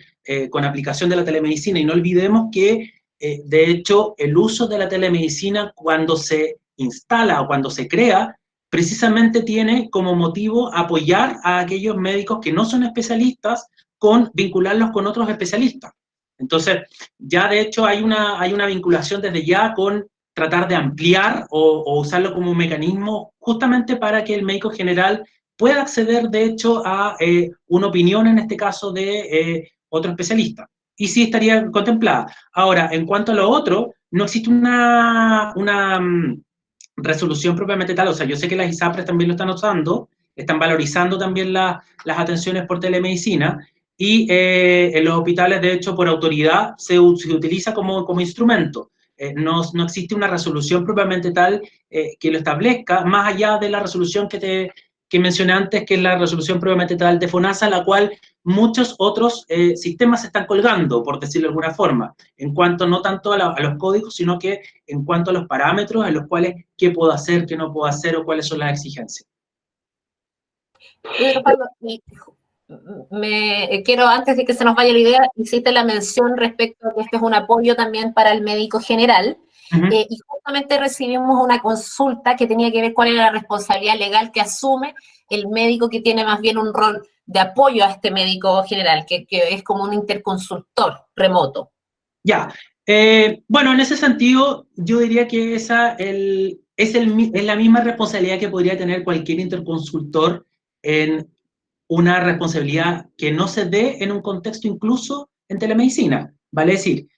con aplicación de la telemedicina, y no olvidemos que, de hecho, el uso de la telemedicina cuando se instala o cuando se crea, precisamente tiene como motivo apoyar a aquellos médicos que no son especialistas con vincularlos con otros especialistas. Entonces, ya de hecho hay una vinculación desde ya con tratar de ampliar o usarlo como un mecanismo justamente para que el médico general pueda acceder, de hecho, a una opinión, en este caso, de otro especialista. Y sí estaría contemplada. Ahora, en cuanto a lo otro, no existe una resolución propiamente tal, o sea, yo sé que las ISAPRES también lo están usando, están valorizando también las atenciones por telemedicina, y en los hospitales, de hecho, por autoridad, se utiliza como instrumento. No existe una resolución propiamente tal que lo establezca, más allá de la resolución que mencioné antes, que es la resolución propiamente tal de FONASA, la cual muchos otros sistemas se están colgando, por decirlo de alguna forma, en cuanto no tanto a los códigos, sino que en cuanto a los parámetros en los cuales qué puedo hacer, qué no puedo hacer o cuáles son las exigencias. Pedro Pablo, quiero, antes de que se nos vaya la idea, hiciste la mención respecto a que este es un apoyo también para el médico general, y justamente recibimos una consulta que tenía que ver cuál era la responsabilidad legal que asume el médico que tiene más bien un rol de apoyo a este médico general, que es como un interconsultor remoto. Ya, bueno, en ese sentido, yo diría que esa es la misma responsabilidad que podría tener cualquier interconsultor en una responsabilidad que no se dé en un contexto incluso en telemedicina, ¿vale? Es decir,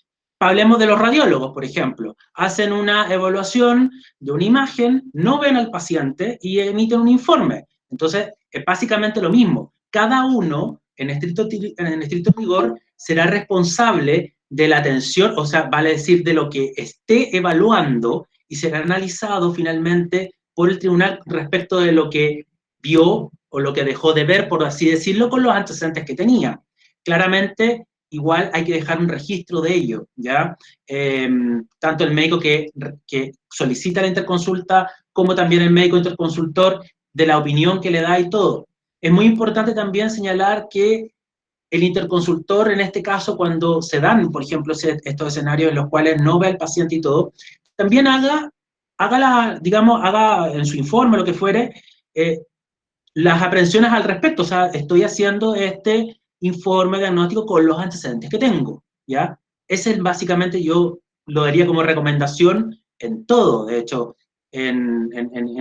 Hablemos de los radiólogos, por ejemplo. Hacen una evaluación de una imagen, no ven al paciente y emiten un informe. Entonces, es básicamente lo mismo. Cada uno, en estricto rigor, será responsable de la atención, o sea, vale decir, de lo que esté evaluando y será analizado finalmente por el tribunal respecto de lo que vio o lo que dejó de ver, por así decirlo, con los antecedentes que tenía. Claramente, igual hay que dejar un registro de ello, ¿ya? Tanto el médico que solicita la interconsulta, como también el médico interconsultor, de la opinión que le da y todo. Es muy importante también señalar que el interconsultor, en este caso, cuando se dan, por ejemplo, estos escenarios en los cuales no ve al paciente y todo, también haga en su informe, lo que fuere, las aprehensiones al respecto. O sea, estoy haciendo este informe diagnóstico con los antecedentes que tengo, ¿ya? Ese es básicamente, yo lo daría como recomendación en todo, de hecho, en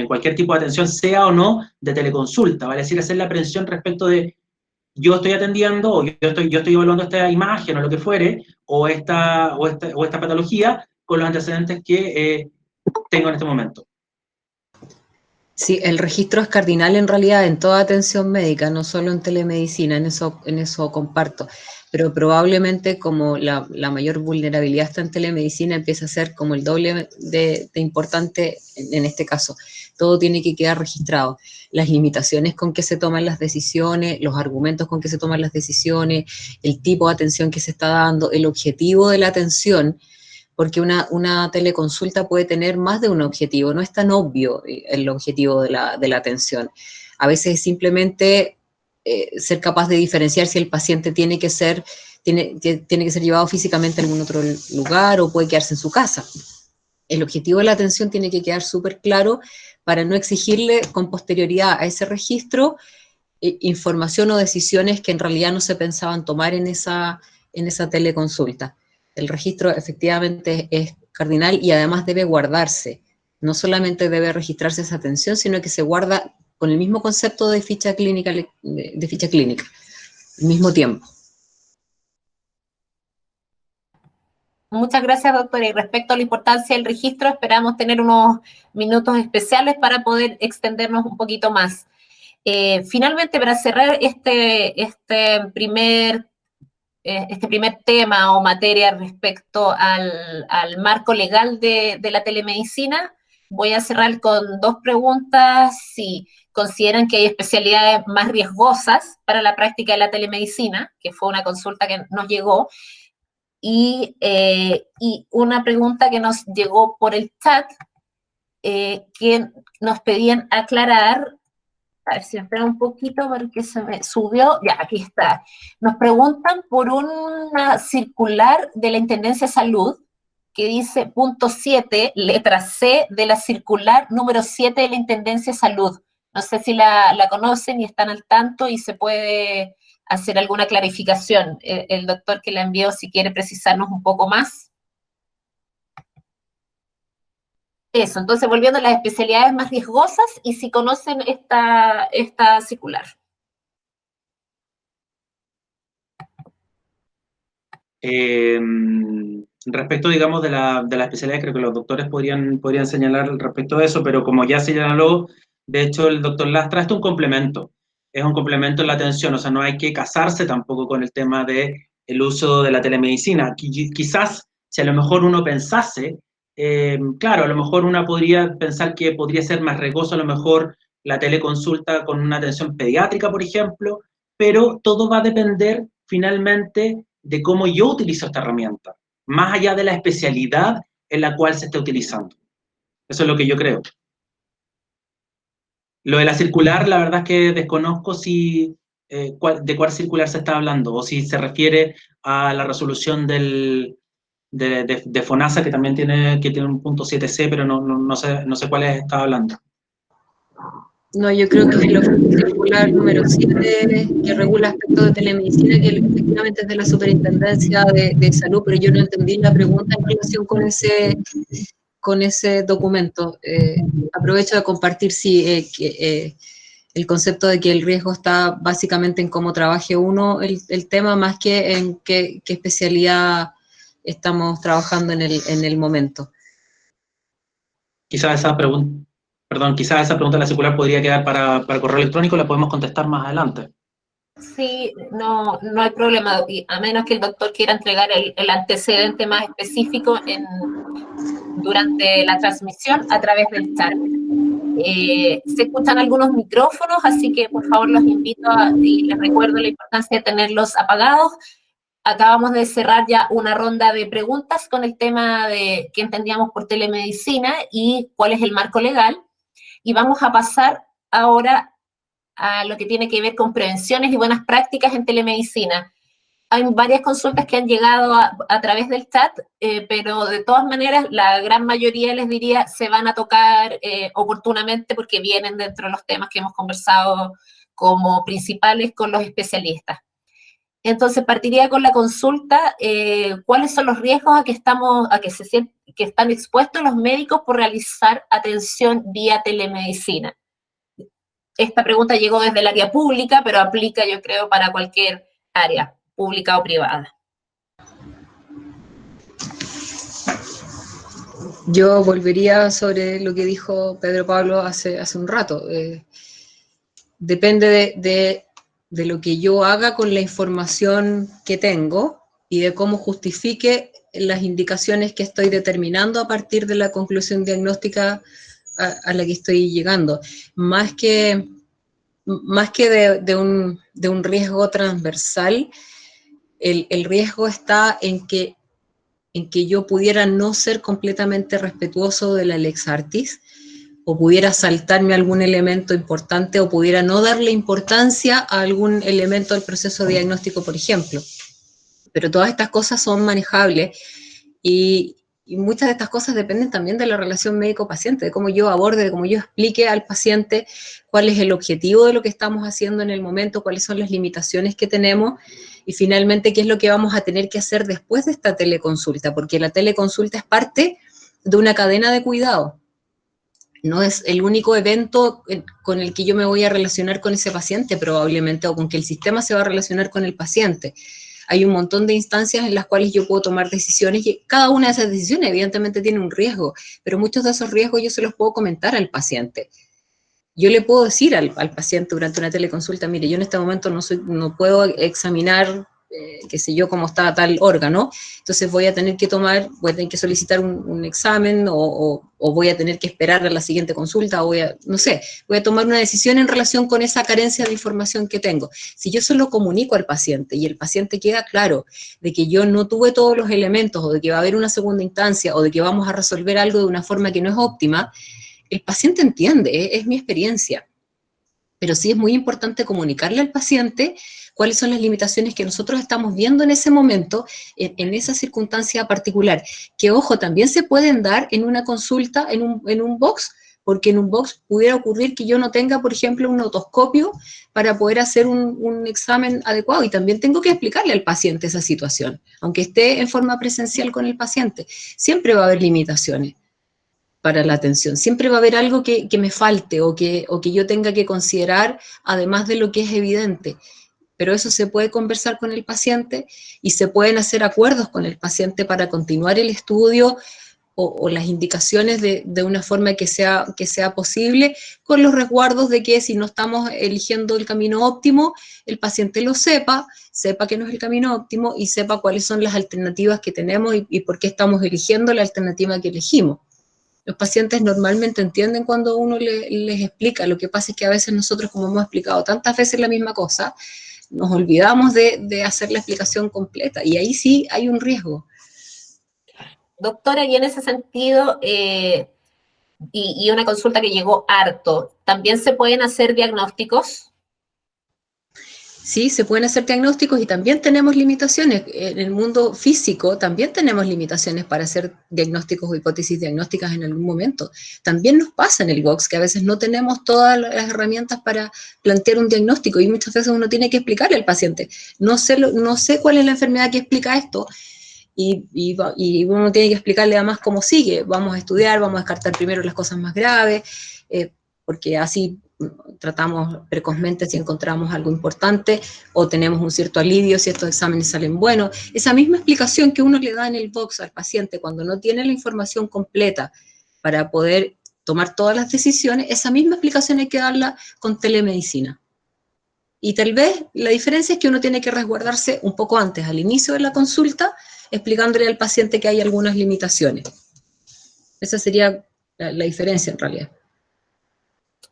cualquier tipo de atención, sea o no de teleconsulta, ¿vale? Es decir, hacer la aprehensión respecto de yo estoy atendiendo, o yo estoy evaluando esta imagen o lo que fuere, o esta patología con los antecedentes que tengo en este momento. Sí, el registro es cardinal en realidad en toda atención médica, no solo en telemedicina, en eso comparto. Pero probablemente como la mayor vulnerabilidad está en telemedicina, empieza a ser como el doble de importante en este caso. Todo tiene que quedar registrado. Las limitaciones con que se toman las decisiones, los argumentos con que se toman las decisiones, el tipo de atención que se está dando, el objetivo de la atención, porque una teleconsulta puede tener más de un objetivo, no es tan obvio el objetivo de la atención. A veces es simplemente ser capaz de diferenciar si el paciente tiene que ser llevado físicamente a algún otro lugar o puede quedarse en su casa. El objetivo de la atención tiene que quedar súper claro para no exigirle con posterioridad a ese registro información o decisiones que en realidad no se pensaban tomar en esa teleconsulta. El registro efectivamente es cardinal y además debe guardarse. No solamente debe registrarse esa atención, sino que se guarda con el mismo concepto de ficha clínica, al mismo tiempo. Muchas gracias, doctora. Y respecto a la importancia del registro, esperamos tener unos minutos especiales para poder extendernos un poquito más. Finalmente, para cerrar este primer tema o materia respecto al marco legal de la telemedicina, voy a cerrar con dos preguntas. Si consideran que hay especialidades más riesgosas para la práctica de la telemedicina, que fue una consulta que nos llegó, y una pregunta que nos llegó por el chat, que nos pedían aclarar. A ver si me espera un poquito porque se me subió. Ya, aquí está. Nos preguntan por una circular de la Intendencia de Salud que dice punto 7, letra C de la circular número 7 de la Intendencia de Salud. No sé si la conocen y están al tanto y se puede hacer alguna clarificación. El doctor que la envió, si quiere precisarnos un poco más. Eso, entonces volviendo a las especialidades más riesgosas y si conocen esta circular. Respecto, digamos, de la especialidad, creo que los doctores podrían señalar respecto a eso, pero como ya se señaló, de hecho, el doctor Lastra, esto es un complemento en la atención, o sea, no hay que casarse tampoco con el tema del uso de la telemedicina. Quizás, si a lo mejor uno pensase, claro, a lo mejor uno podría pensar que podría ser más riesgoso a lo mejor la teleconsulta con una atención pediátrica, por ejemplo, pero todo va a depender finalmente de cómo yo utilizo esta herramienta, más allá de la especialidad en la cual se esté utilizando. Eso es lo que yo creo. Lo de la circular, la verdad es que desconozco de cuál circular se está hablando, o si se refiere a la resolución de FONASA, que también tiene un punto 7C, pero no sé cuál está hablando. No, yo creo que es la circular número 7 que regula aspectos de telemedicina, que efectivamente es de la Superintendencia de Salud, pero yo no entendí la pregunta en relación con ese documento. Aprovecho de compartir, el concepto de que el riesgo está básicamente en cómo trabaje uno el tema, más que en qué especialidad estamos trabajando en el momento. Quizás esa pregunta, perdón, quizás esa pregunta de la circular podría quedar para correo electrónico, la podemos contestar más adelante. Sí, no hay problema, y a menos que el doctor quiera entregar el antecedente más específico durante la transmisión a través del chat. Se escuchan algunos micrófonos, así que por favor los invito y les recuerdo la importancia de tenerlos apagados. Acabamos de cerrar ya una ronda de preguntas con el tema de qué entendíamos por telemedicina y cuál es el marco legal. Y vamos a pasar ahora a lo que tiene que ver con prevenciones y buenas prácticas en telemedicina. Hay varias consultas que han llegado a través del chat, pero de todas maneras la gran mayoría, les diría, se van a tocar oportunamente porque vienen dentro de los temas que hemos conversado como principales con los especialistas. Entonces partiría con la consulta, ¿cuáles son los riesgos a que están expuestos los médicos por realizar atención vía telemedicina? Esta pregunta llegó desde el área pública, pero aplica, yo creo, para cualquier área, pública o privada. Yo volvería sobre lo que dijo Pedro Pablo hace un rato. Depende de lo que yo haga con la información que tengo y de cómo justifique las indicaciones que estoy determinando a partir de la conclusión diagnóstica a la que estoy llegando. Más que de un riesgo transversal, el riesgo está en que yo pudiera no ser completamente respetuoso de la lex artis, o pudiera saltarme algún elemento importante, o pudiera no darle importancia a algún elemento del proceso diagnóstico, por ejemplo. Pero todas estas cosas son manejables y muchas de estas cosas dependen también de la relación médico-paciente, de cómo yo aborde, de cómo yo explique al paciente cuál es el objetivo de lo que estamos haciendo en el momento, cuáles son las limitaciones que tenemos y finalmente qué es lo que vamos a tener que hacer después de esta teleconsulta, porque la teleconsulta es parte de una cadena de cuidado. No es el único evento con el que yo me voy a relacionar con ese paciente probablemente, o con que el sistema se va a relacionar con el paciente. Hay un montón de instancias en las cuales yo puedo tomar decisiones y cada una de esas decisiones evidentemente tiene un riesgo, pero muchos de esos riesgos yo se los puedo comentar al paciente. Yo le puedo decir al paciente durante una teleconsulta, mire, yo en este momento no puedo examinar, qué sé yo, cómo está tal órgano, entonces voy a tener que solicitar un examen o voy a tener que esperar a la siguiente consulta, o voy a tomar una decisión en relación con esa carencia de información que tengo. Si yo se lo comunico al paciente y el paciente queda claro de que yo no tuve todos los elementos, o de que va a haber una segunda instancia, o de que vamos a resolver algo de una forma que no es óptima, el paciente entiende, es mi experiencia. Pero sí es muy importante comunicarle al paciente cuáles son las limitaciones que nosotros estamos viendo en ese momento, en esa circunstancia particular. Que, ojo, también se pueden dar en una consulta, en un box, porque en un box pudiera ocurrir que yo no tenga, por ejemplo, un otoscopio para poder hacer un examen adecuado, y también tengo que explicarle al paciente esa situación, aunque esté en forma presencial con el paciente. Siempre va a haber limitaciones para la atención. Siempre va a haber algo que me falte o que yo tenga que considerar, además de lo que es evidente. Pero eso se puede conversar con el paciente y se pueden hacer acuerdos con el paciente para continuar el estudio o las indicaciones de una forma que sea posible, con los resguardos de que si no estamos eligiendo el camino óptimo, el paciente lo sepa que no es el camino óptimo y sepa cuáles son las alternativas que tenemos y por qué estamos eligiendo la alternativa que elegimos. Los pacientes normalmente entienden cuando uno les explica. Lo que pasa es que a veces nosotros, como hemos explicado tantas veces la misma cosa, nos olvidamos de hacer la explicación completa, y ahí sí hay un riesgo. Doctora, y en ese sentido, y una consulta que llegó harto, ¿también se pueden hacer diagnósticos? Sí, se pueden hacer diagnósticos y también tenemos limitaciones. En el mundo físico también tenemos limitaciones para hacer diagnósticos o hipótesis diagnósticas en algún momento. También nos pasa en el box que a veces no tenemos todas las herramientas para plantear un diagnóstico, y muchas veces uno tiene que explicarle al paciente, no sé cuál es la enfermedad que explica esto, y uno tiene que explicarle además cómo sigue. Vamos a estudiar, vamos a descartar primero las cosas más graves, porque así tratamos precozmente si encontramos algo importante o tenemos un cierto alivio si estos exámenes salen buenos. Esa misma explicación que uno le da en el box al paciente cuando no tiene la información completa para poder tomar todas las decisiones, esa misma explicación hay que darla con telemedicina. Y tal vez la diferencia es que uno tiene que resguardarse un poco antes, al inicio de la consulta, explicándole al paciente que hay algunas limitaciones. Esa sería la diferencia en realidad.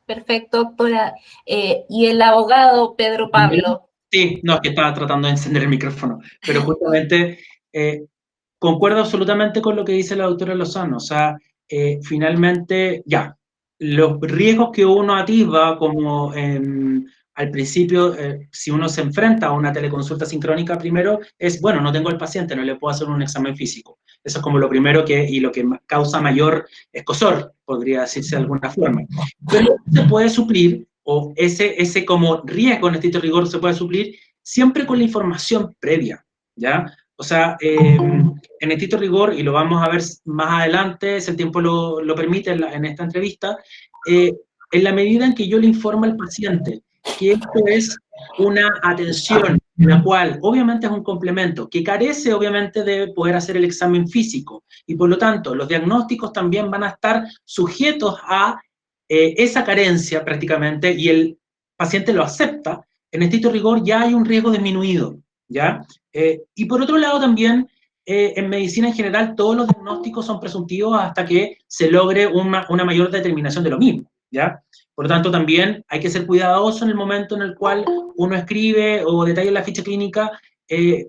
Perfecto, doctora. Y el abogado Pedro Pablo. Sí, no, es que estaba tratando de encender el micrófono, pero justamente concuerdo absolutamente con lo que dice la doctora Lozano. O sea, finalmente, ya, los riesgos que uno atisba, como al principio, si uno se enfrenta a una teleconsulta sincrónica, primero es, bueno, no tengo al paciente, no le puedo hacer un examen físico. Eso es como lo primero y lo que causa mayor escozor, podría decirse de alguna forma. Pero se puede suplir, o ese como riesgo en estricto rigor se puede suplir siempre con la información previa, ¿ya? O sea, en estricto rigor, y lo vamos a ver más adelante, si el tiempo lo permite en esta entrevista, en la medida en que yo le informo al paciente que esto es una atención, la cual obviamente es un complemento, que carece obviamente de poder hacer el examen físico, y por lo tanto los diagnósticos también van a estar sujetos a esa carencia prácticamente, y el paciente lo acepta, en estricto rigor ya hay un riesgo disminuido, ¿ya? Y por otro lado también, en medicina en general, todos los diagnósticos son presuntivos hasta que se logre una mayor determinación de lo mismo, ¿ya? Por lo tanto, también hay que ser cuidadoso en el momento en el cual uno escribe o detalla la ficha clínica,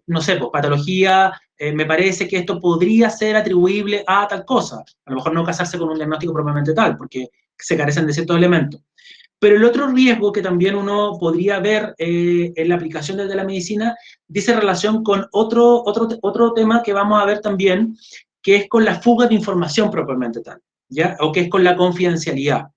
no sé, pues patología, me parece que esto podría ser atribuible a tal cosa. A lo mejor no casarse con un diagnóstico propiamente tal, porque se carecen de ciertos elementos. Pero el otro riesgo que también uno podría ver en la aplicación de la medicina dice relación con otro tema que vamos a ver también, que es con la fuga de información propiamente tal, ¿ya? O que es con la confidencialidad.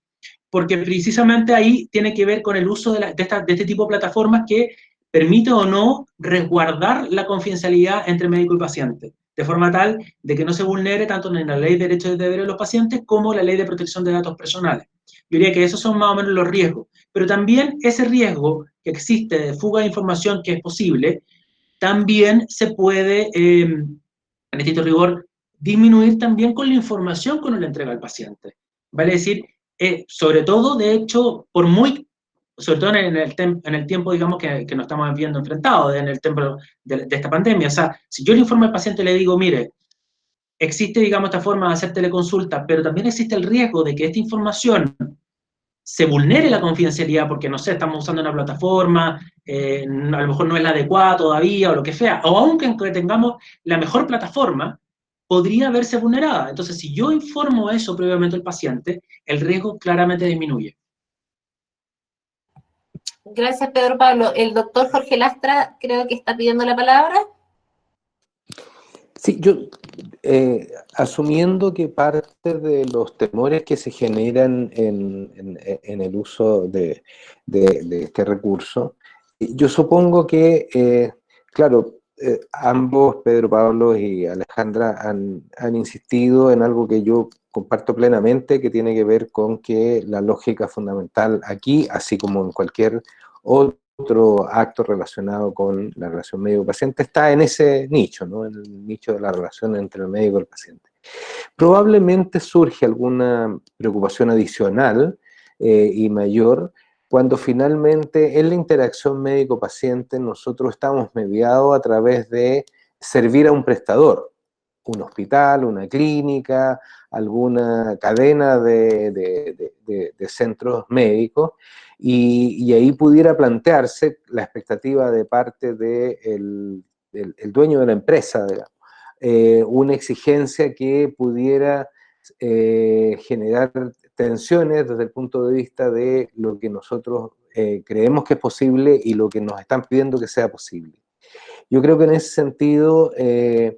Porque precisamente ahí tiene que ver con el uso de este tipo de plataformas que permite o no resguardar la confidencialidad entre médico y paciente, de forma tal de que no se vulnere tanto en la ley de derechos y deberes de los pacientes como la ley de protección de datos personales. Yo diría que esos son más o menos los riesgos, pero también ese riesgo que existe de fuga de información que es posible, también se puede, en estricto rigor, disminuir también con la información que uno le entrega al paciente. Vale decir, sobre todo, de hecho, sobre todo en el tiempo, digamos, que nos estamos viendo enfrentados, en el tiempo de esta pandemia. O sea, si yo le informo al paciente y le digo, mire, existe, digamos, esta forma de hacer teleconsulta, pero también existe el riesgo de que esta información se vulnere la confidencialidad porque, no sé, estamos usando una plataforma, a lo mejor no es la adecuada todavía o lo que sea, o aunque tengamos la mejor plataforma, podría verse vulnerada. Entonces, si yo informo eso previamente al paciente, el riesgo claramente disminuye. Gracias, Pedro Pablo. El doctor Jorge Lastra creo que está pidiendo la palabra. Sí, yo, asumiendo que parte de los temores que se generan en el uso de este recurso, yo supongo que, claro, ambos, Pedro Pablo y Alejandra, han insistido en algo que yo comparto plenamente, que tiene que ver con que la lógica fundamental aquí, así como en cualquier otro acto relacionado con la relación médico-paciente, está en ese nicho, ¿no? En el nicho de la relación entre el médico y el paciente. Probablemente surge alguna preocupación adicional y mayor cuando finalmente en la interacción médico-paciente nosotros estamos mediados a través de servir a un prestador, un hospital, una clínica, alguna cadena de centros médicos, y ahí pudiera plantearse la expectativa de parte del dueño de la empresa, digamos, una exigencia que pudiera generar tensiones desde el punto de vista de lo que nosotros creemos que es posible y lo que nos están pidiendo que sea posible. Yo creo que en ese sentido es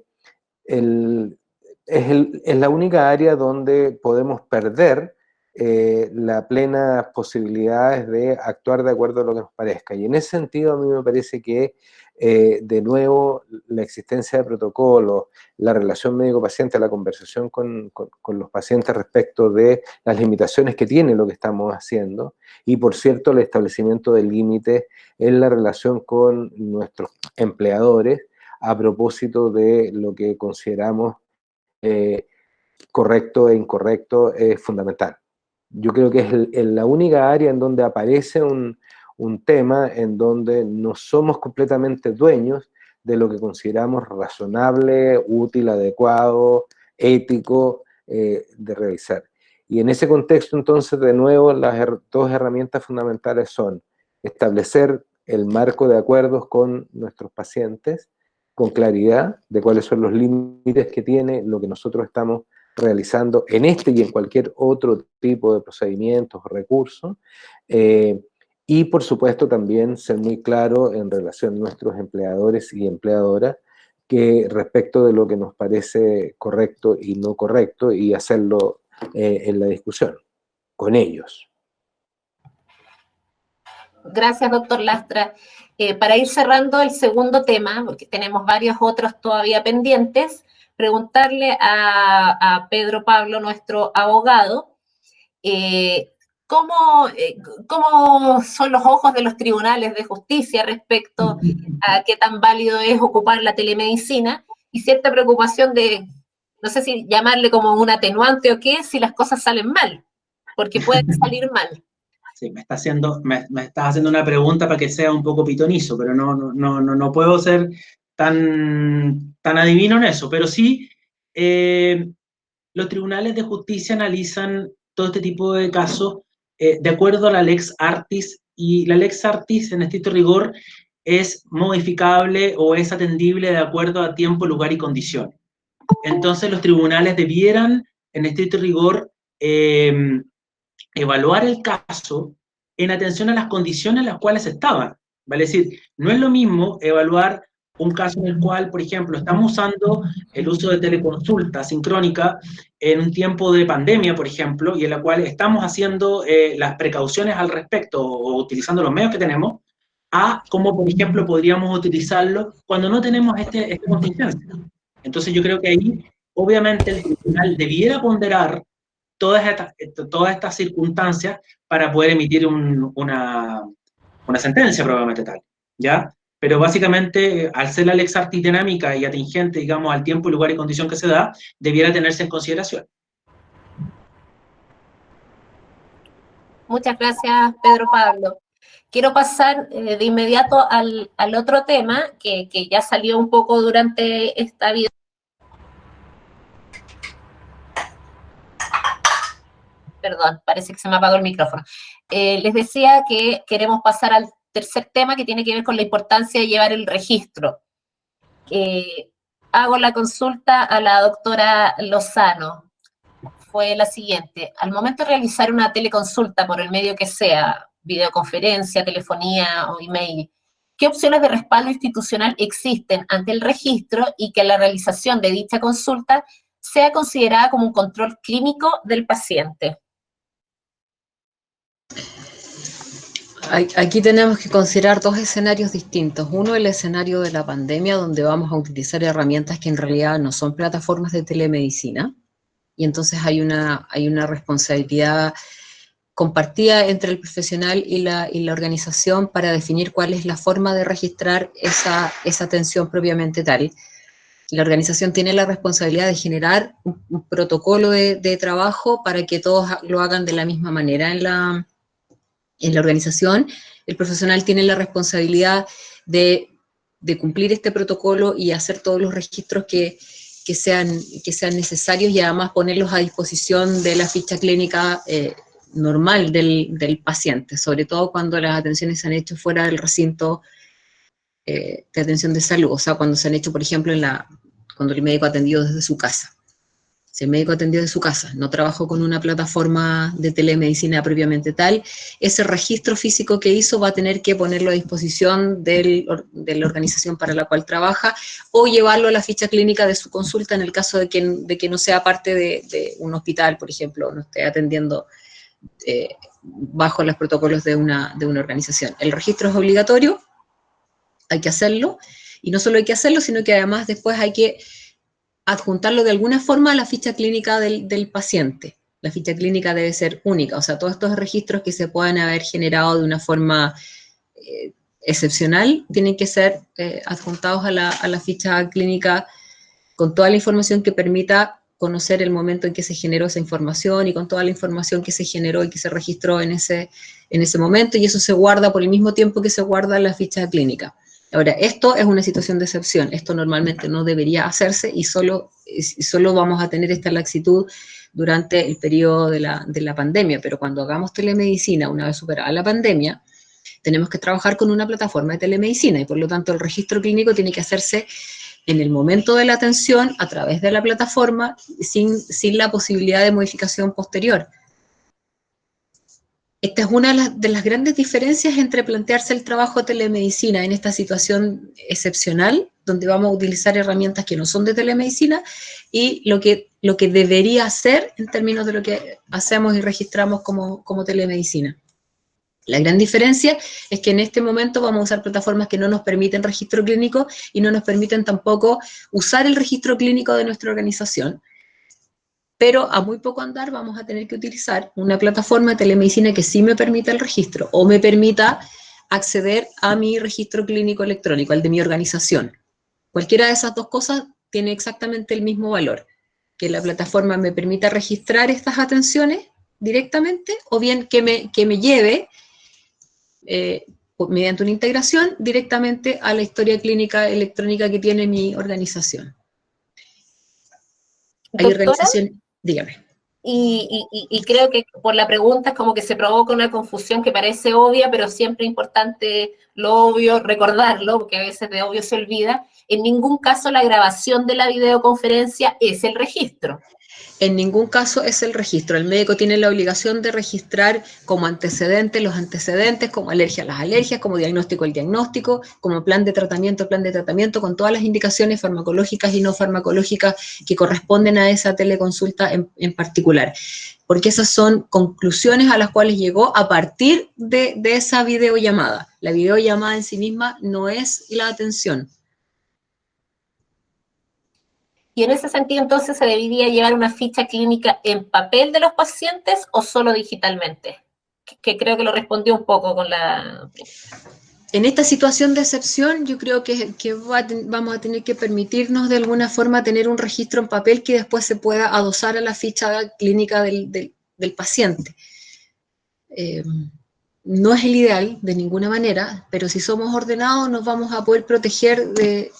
la única área donde podemos perder las plenas posibilidades de actuar de acuerdo a lo que nos parezca. Y en ese sentido a mí me parece que, de nuevo, la existencia de protocolos, la relación médico-paciente, la conversación con los pacientes respecto de las limitaciones que tiene lo que estamos haciendo, y por cierto el establecimiento de límites en la relación con nuestros empleadores a propósito de lo que consideramos correcto e incorrecto, es fundamental. Yo creo que es la única área en donde aparece un tema en donde no somos completamente dueños de lo que consideramos razonable, útil, adecuado, ético, de realizar. Y en ese contexto, entonces, de nuevo, las dos herramientas fundamentales son establecer el marco de acuerdos con nuestros pacientes, con claridad de cuáles son los límites que tiene lo que nosotros estamos realizando en este y en cualquier otro tipo de procedimientos o recursos, y por supuesto también ser muy claro en relación a nuestros empleadores y empleadoras que respecto de lo que nos parece correcto y no correcto, y hacerlo en la discusión con ellos. Gracias, doctor Lastra. Para ir cerrando el segundo tema, porque tenemos varios otros todavía pendientes, preguntarle a Pedro Pablo, nuestro abogado, ¿cómo son los ojos de los tribunales de justicia respecto a qué tan válido es ocupar la telemedicina, y cierta preocupación de, no sé si llamarle como un atenuante o qué, si las cosas salen mal, porque pueden salir mal? Sí, me estás haciendo una pregunta para que sea un poco pitonizo, pero no puedo ser tan adivino en eso. Pero sí, los tribunales de justicia analizan todo este tipo de casos de acuerdo a la Lex Artis, y la Lex Artis, en estricto rigor, es modificable o es atendible de acuerdo a tiempo, lugar y condición. Entonces, los tribunales debieran, en estricto rigor, evaluar el caso en atención a las condiciones en las cuales estaban. ¿Vale? Es decir, no es lo mismo evaluar un caso en el cual, por ejemplo, estamos usando el uso de teleconsulta sincrónica en un tiempo de pandemia, por ejemplo, y en la cual estamos haciendo las precauciones al respecto o utilizando los medios que tenemos, a cómo, por ejemplo, podríamos utilizarlo cuando no tenemos esta contingencia. Entonces yo creo que ahí, obviamente, el tribunal debiera ponderar todas estas circunstancias para poder emitir una sentencia probablemente tal, ¿ya? Pero básicamente, al ser la Lex Artis dinámica y atingente, digamos, al tiempo, lugar y condición que se da, debiera tenerse en consideración. Muchas gracias, Pedro Pablo. Quiero pasar de inmediato al otro tema que ya salió un poco durante esta video. Perdón, parece que se me apagó el micrófono. Les decía que queremos pasar al tercer tema, que tiene que ver con la importancia de llevar el registro. Hago la consulta a la doctora Lozano. Fue la siguiente: al momento de realizar una teleconsulta por el medio que sea, videoconferencia, telefonía o email, ¿qué opciones de respaldo institucional existen ante el registro y que la realización de dicha consulta sea considerada como un control clínico del paciente? Aquí tenemos que considerar dos escenarios distintos. Uno, el escenario de la pandemia, donde vamos a utilizar herramientas que en realidad no son plataformas de telemedicina, y entonces hay una responsabilidad compartida entre el profesional y la organización para definir cuál es la forma de registrar esa atención propiamente tal. La organización tiene la responsabilidad de generar un protocolo de trabajo para que todos lo hagan de la misma manera en la organización. El profesional tiene la responsabilidad de cumplir este protocolo y hacer todos los registros que sean necesarios, y además ponerlos a disposición de la ficha clínica normal del paciente, sobre todo cuando las atenciones se han hecho fuera del recinto de atención de salud, o sea, cuando se han hecho, por ejemplo, cuando el médico atendió desde su casa. Si el médico atendió desde su casa, no trabajó con una plataforma de telemedicina propiamente tal, ese registro físico que hizo va a tener que ponerlo a disposición de la organización para la cual trabaja, o llevarlo a la ficha clínica de su consulta en el caso de que no sea parte de un hospital, por ejemplo, no esté atendiendo bajo los protocolos de una organización. El registro es obligatorio, hay que hacerlo, y no solo hay que hacerlo, sino que además después hay que adjuntarlo de alguna forma a la ficha clínica del paciente. La ficha clínica debe ser única, o sea, todos estos registros que se puedan haber generado de una forma excepcional tienen que ser adjuntados a la ficha clínica con toda la información que permita conocer el momento en que se generó esa información y con toda la información que se generó y que se registró en ese momento, y eso se guarda por el mismo tiempo que se guarda la ficha clínica. Ahora, esto es una situación de excepción, esto normalmente no debería hacerse y solo vamos a tener esta laxitud durante el periodo de la pandemia, pero cuando hagamos telemedicina, una vez superada la pandemia, tenemos que trabajar con una plataforma de telemedicina y por lo tanto el registro clínico tiene que hacerse en el momento de la atención a través de la plataforma sin la posibilidad de modificación posterior. Esta es una de las grandes diferencias entre plantearse el trabajo de telemedicina en esta situación excepcional, donde vamos a utilizar herramientas que no son de telemedicina, y lo que debería ser en términos de lo que hacemos y registramos como telemedicina. La gran diferencia es que en este momento vamos a usar plataformas que no nos permiten registro clínico y no nos permiten tampoco usar el registro clínico de nuestra organización. Pero a muy poco andar vamos a tener que utilizar una plataforma de telemedicina que sí me permita el registro o me permita acceder a mi registro clínico electrónico, al de mi organización. Cualquiera de esas dos cosas tiene exactamente el mismo valor, que la plataforma me permita registrar estas atenciones directamente o bien que me lleve mediante una integración directamente a la historia clínica electrónica que tiene mi organización. Hay organizaciones, dígame. Y creo que por la pregunta es como que se provoca una confusión que parece obvia, pero siempre es importante lo obvio, recordarlo, porque a veces de obvio se olvida. En ningún caso la grabación de la videoconferencia es el registro. En ningún caso es el registro. El médico tiene la obligación de registrar como antecedentes los antecedentes, como alergia las alergias, como diagnóstico el diagnóstico, como plan de tratamiento, con todas las indicaciones farmacológicas y no farmacológicas que corresponden a esa teleconsulta en particular. Porque esas son conclusiones a las cuales llegó a partir de esa videollamada. La videollamada en sí misma no es la atención. Y en ese sentido, entonces, ¿se debería llevar una ficha clínica en papel de los pacientes o solo digitalmente? Que creo que lo respondió un poco con la... En esta situación de excepción, yo creo que vamos a tener que permitirnos de alguna forma tener un registro en papel que después se pueda adosar a la ficha clínica del paciente. No es el ideal de ninguna manera, pero si somos ordenados nos vamos a poder proteger de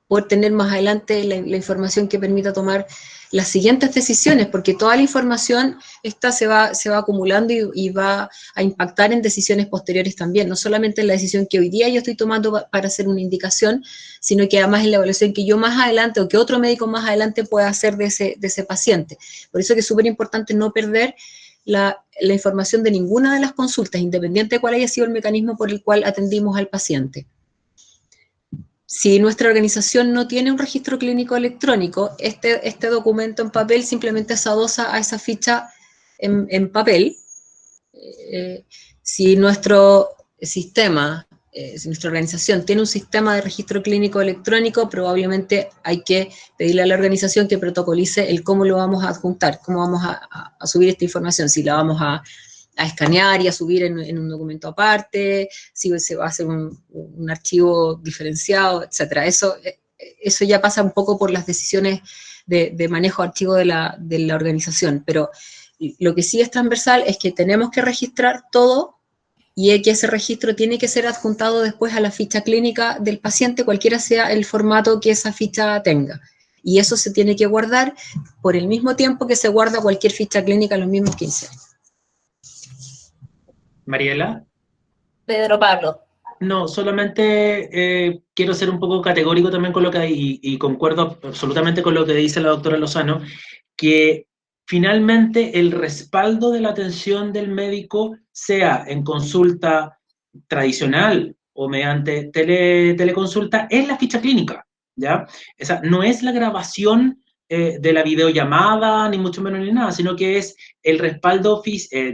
poder tener más adelante la información que permita tomar las siguientes decisiones, porque toda la información esta se va acumulando y va a impactar en decisiones posteriores también, no solamente en la decisión que hoy día yo estoy tomando para hacer una indicación, sino que además en la evaluación que yo más adelante o que otro médico más adelante pueda hacer de ese paciente. Por eso que es súper importante no perder la información de ninguna de las consultas, independiente de cuál haya sido el mecanismo por el cual atendimos al paciente. Si nuestra organización no tiene un registro clínico electrónico, este documento en papel simplemente se adosa a esa ficha en papel. Si nuestro sistema, si nuestra organización tiene un sistema de registro clínico electrónico, probablemente hay que pedirle a la organización que protocolice el cómo lo vamos a adjuntar, cómo vamos a subir esta información, si la vamos a escanear y a subir en un documento aparte, si se va a hacer un archivo diferenciado, etc. Eso ya pasa un poco por las decisiones de manejo de archivo de la organización, pero lo que sí es transversal es que tenemos que registrar todo y que ese registro tiene que ser adjuntado después a la ficha clínica del paciente, cualquiera sea el formato que esa ficha tenga. Y eso se tiene que guardar por el mismo tiempo que se guarda cualquier ficha clínica, los mismos 15 años. Mariela. Pedro Pablo. No, solamente quiero ser un poco categórico también con lo que y concuerdo absolutamente con lo que dice la doctora Lozano, que finalmente el respaldo de la atención del médico, sea en consulta tradicional o mediante teleconsulta, es la ficha clínica, ¿ya? Esa no es la grabación de la videollamada, ni mucho menos ni nada, sino que es el respaldo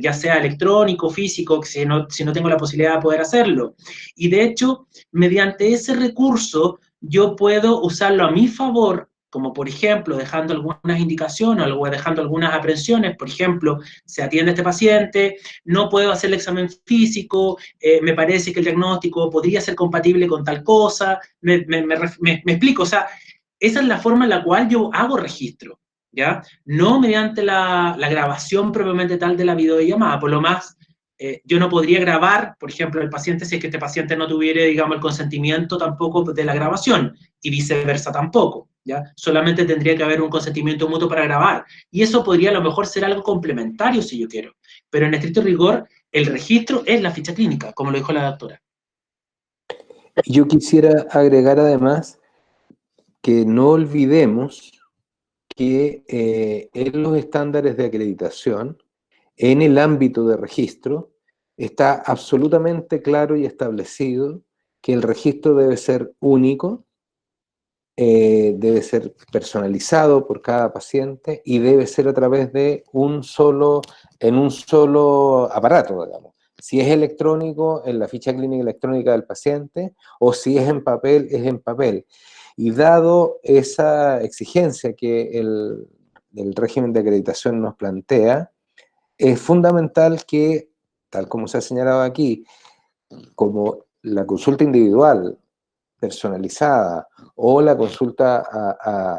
ya sea electrónico, físico, si no tengo la posibilidad de poder hacerlo. Y de hecho, mediante ese recurso, yo puedo usarlo a mi favor, como por ejemplo, dejando algunas indicaciones o dejando algunas aprehensiones. Por ejemplo, se atiende a este paciente, no puedo hacer el examen físico, me parece que el diagnóstico podría ser compatible con tal cosa, me explico, o sea, esa es la forma en la cual yo hago registro, ¿ya? No mediante la grabación propiamente tal de la videollamada. Por lo más, yo no podría grabar, por ejemplo, el paciente si es que este paciente no tuviera, digamos, el consentimiento tampoco de la grabación, y viceversa tampoco, ¿ya? Solamente tendría que haber un consentimiento mutuo para grabar. Y eso podría a lo mejor ser algo complementario si yo quiero. Pero en estricto rigor, el registro es la ficha clínica, como lo dijo la doctora. Yo quisiera agregar además que no olvidemos que en los estándares de acreditación, en el ámbito de registro, está absolutamente claro y establecido que el registro debe ser único, debe ser personalizado por cada paciente y debe ser a través de en un solo aparato, digamos. Si es electrónico, en la ficha clínica electrónica del paciente, o si es en papel, es en papel. Y dado esa exigencia que el régimen de acreditación nos plantea, es fundamental que, tal como se ha señalado aquí, como la consulta individual, personalizada, o la consulta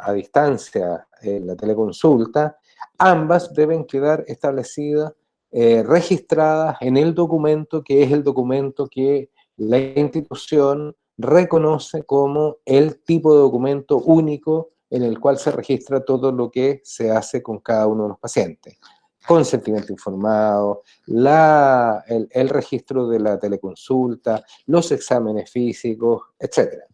a distancia, la teleconsulta, ambas deben quedar establecidas, registradas en el documento, que es el documento que la institución reconoce como el tipo de documento único en el cual se registra todo lo que se hace con cada uno de los pacientes. Consentimiento informado, el registro de la teleconsulta, los exámenes físicos, etc.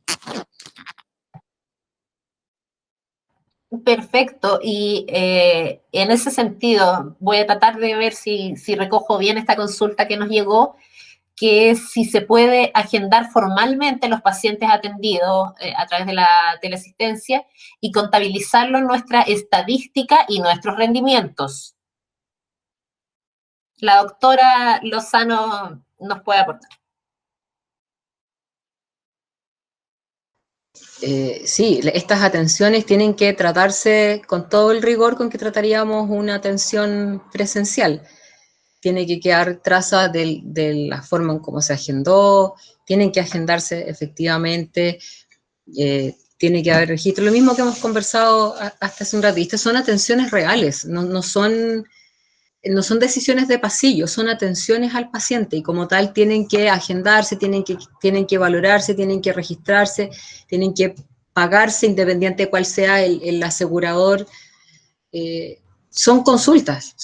Perfecto, y en ese sentido voy a tratar de ver si recojo bien esta consulta que nos llegó, que es si se puede agendar formalmente los pacientes atendidos a través de la teleasistencia y contabilizarlo en nuestra estadística y nuestros rendimientos. La doctora Lozano nos puede aportar. Sí, estas atenciones tienen que tratarse con todo el rigor con que trataríamos una atención presencial. Tiene que quedar traza de la forma en cómo se agendó, tienen que agendarse efectivamente, tiene que haber registro. Lo mismo que hemos conversado hasta hace un rato. Estas son atenciones reales, no son decisiones de pasillo, son atenciones al paciente y como tal tienen que agendarse, tienen que valorarse, tienen que registrarse, tienen que pagarse independiente de cuál sea el asegurador. Son consultas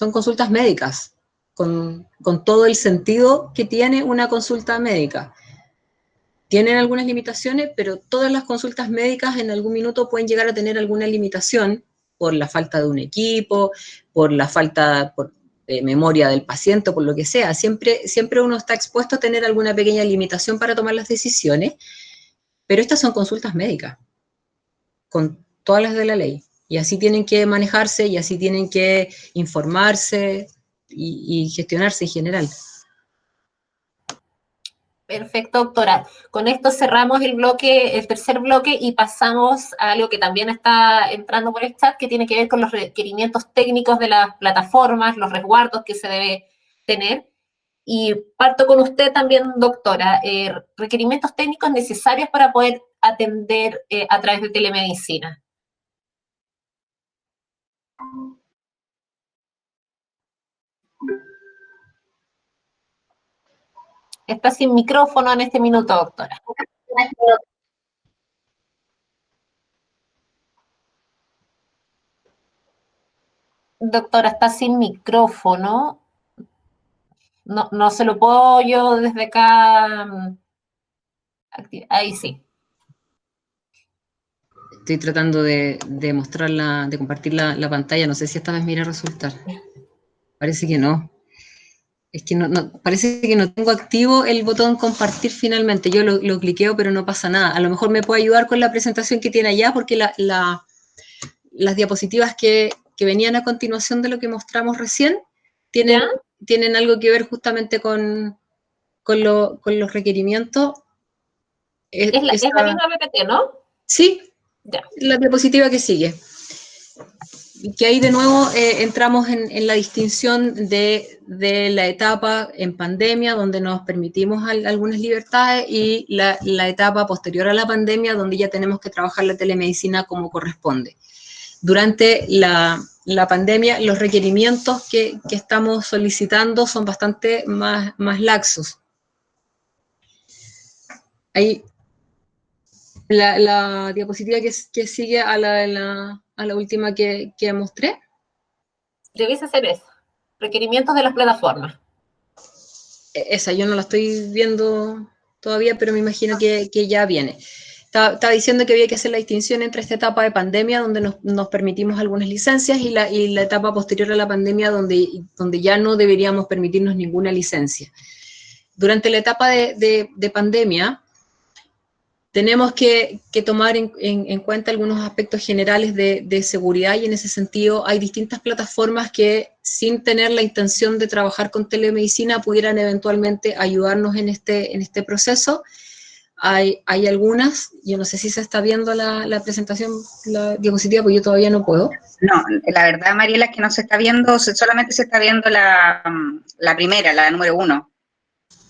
médicas, con todo el sentido que tiene una consulta médica. Tienen algunas limitaciones, pero todas las consultas médicas en algún minuto pueden llegar a tener alguna limitación por la falta de un equipo, por la falta de memoria del paciente, por lo que sea. Siempre uno está expuesto a tener alguna pequeña limitación para tomar las decisiones, pero estas son consultas médicas, con todas las de la ley. Y así tienen que manejarse, y así tienen que informarse y gestionarse en general. Perfecto, doctora. Con esto cerramos el tercer bloque y pasamos a algo que también está entrando por el chat, que tiene que ver con los requerimientos técnicos de las plataformas, los resguardos que se debe tener. Y parto con usted también, doctora. Requerimientos técnicos necesarios para poder atender a través de telemedicina. Está sin micrófono en este minuto, doctora. Doctora, está sin micrófono. No se lo puedo yo desde acá. Ahí sí. Estoy tratando de mostrarla, de compartir la pantalla. No sé si esta vez me irá a resultar. Parece que no. Es que parece que no tengo activo el botón compartir finalmente. Yo lo cliqueo, pero no pasa nada. A lo mejor me puede ayudar con la presentación que tiene allá, porque la las diapositivas que venían a continuación de lo que mostramos recién tienen algo que ver justamente con los requerimientos. Es la misma PPT, ¿no? Sí, ya. La diapositiva que sigue. Que ahí de nuevo entramos en la distinción de la etapa en pandemia, donde nos permitimos algunas libertades, y la etapa posterior a la pandemia, donde ya tenemos que trabajar la telemedicina como corresponde. Durante la pandemia, los requerimientos que estamos solicitando son bastante más laxos. Ahí, la diapositiva que sigue a la última que mostré. Debiese ser eso. Requerimientos de las plataformas. Esa yo no la estoy viendo todavía, pero me imagino que ya viene. Estaba diciendo que había que hacer la distinción entre esta etapa de pandemia, donde nos permitimos algunas licencias, y la etapa posterior a la pandemia, donde ya no deberíamos permitirnos ninguna licencia. Durante la etapa de pandemia, tenemos que tomar en cuenta algunos aspectos generales de seguridad, y en ese sentido hay distintas plataformas que, sin tener la intención de trabajar con telemedicina, pudieran eventualmente ayudarnos en este proceso. Hay algunas, yo no sé si se está viendo la presentación, la diapositiva, porque yo todavía no puedo. No, la verdad, Mariela, es que no se está viendo, solamente se está viendo la primera, la número 1.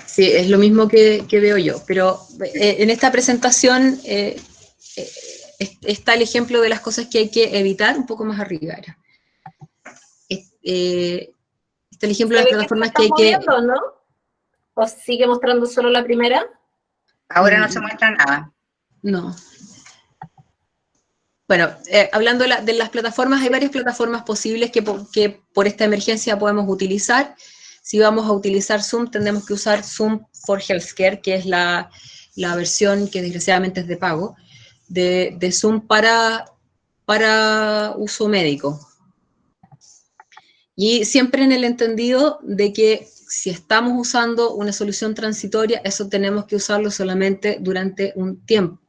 Sí, es lo mismo que veo yo, pero en esta presentación está el ejemplo de las cosas que hay que evitar, un poco más arriba. Está el ejemplo de las plataformas que hay que... ¿no? ¿O sigue mostrando solo la primera? Ahora no se muestra nada. No. Bueno, hablando de las plataformas, hay varias plataformas posibles que por esta emergencia podemos utilizar. Si vamos a utilizar Zoom, tendremos que usar Zoom for Healthcare, que es la versión que desgraciadamente es de pago, de Zoom para uso médico. Y siempre en el entendido de que si estamos usando una solución transitoria, eso tenemos que usarlo solamente durante un tiempo.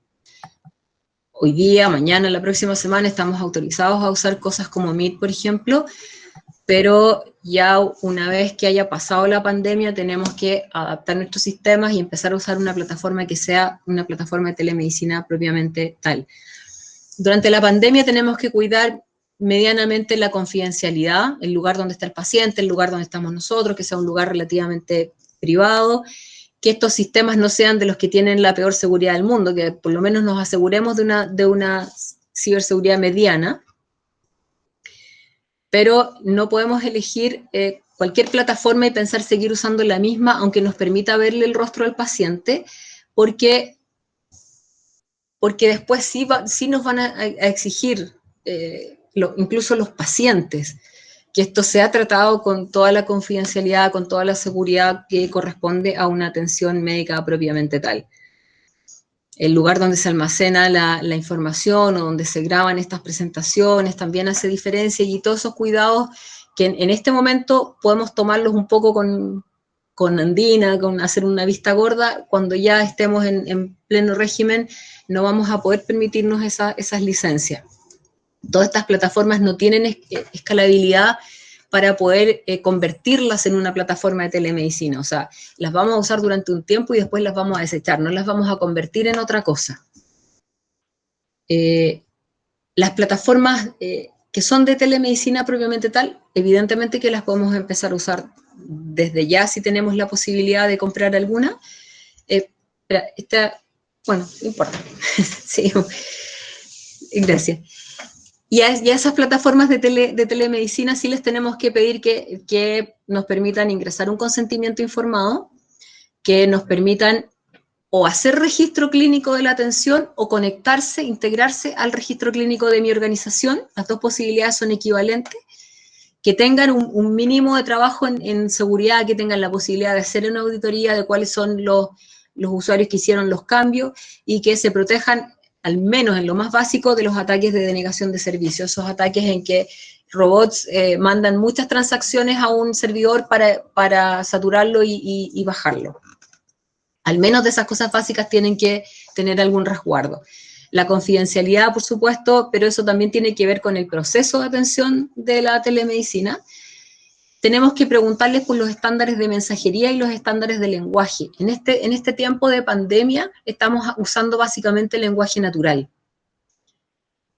Hoy día, mañana, la próxima semana estamos autorizados a usar cosas como Meet, por ejemplo, pero ya una vez que haya pasado la pandemia tenemos que adaptar nuestros sistemas y empezar a usar una plataforma que sea una plataforma de telemedicina propiamente tal. Durante la pandemia tenemos que cuidar medianamente la confidencialidad, el lugar donde está el paciente, el lugar donde estamos nosotros, que sea un lugar relativamente privado, que estos sistemas no sean de los que tienen la peor seguridad del mundo, que por lo menos nos aseguremos de una ciberseguridad mediana, pero no podemos elegir cualquier plataforma y pensar seguir usando la misma, aunque nos permita verle el rostro al paciente, porque después sí nos van a exigir, incluso los pacientes, que esto sea tratado con toda la confidencialidad, con toda la seguridad que corresponde a una atención médica propiamente tal. El lugar donde se almacena la información o donde se graban estas presentaciones también hace diferencia, y todos esos cuidados que en este momento podemos tomarlos un poco con Andina, con hacer una vista gorda. Cuando ya estemos en pleno régimen no vamos a poder permitirnos esas licencias. Todas estas plataformas no tienen escalabilidad para poder convertirlas en una plataforma de telemedicina. O sea, las vamos a usar durante un tiempo y después las vamos a desechar, no las vamos a convertir en otra cosa. Las plataformas que son de telemedicina propiamente tal, evidentemente que las podemos empezar a usar desde ya si tenemos la posibilidad de comprar alguna. Bueno, no importa. Sí, gracias. Y a esas plataformas de telemedicina sí les tenemos que pedir que nos permitan ingresar un consentimiento informado, que nos permitan o hacer registro clínico de la atención o conectarse, integrarse al registro clínico de mi organización. Las dos posibilidades son equivalentes. Que tengan un mínimo de trabajo en seguridad, que tengan la posibilidad de hacer una auditoría de cuáles son los usuarios que hicieron los cambios, y que se protejan al menos en lo más básico de los ataques de denegación de servicios, esos ataques en que robots mandan muchas transacciones a un servidor para saturarlo y bajarlo. Al menos de esas cosas básicas tienen que tener algún resguardo. La confidencialidad, por supuesto, pero eso también tiene que ver con el proceso de atención de la telemedicina. Tenemos que preguntarles por los estándares de mensajería y los estándares de lenguaje. En este tiempo de pandemia estamos usando básicamente el lenguaje natural.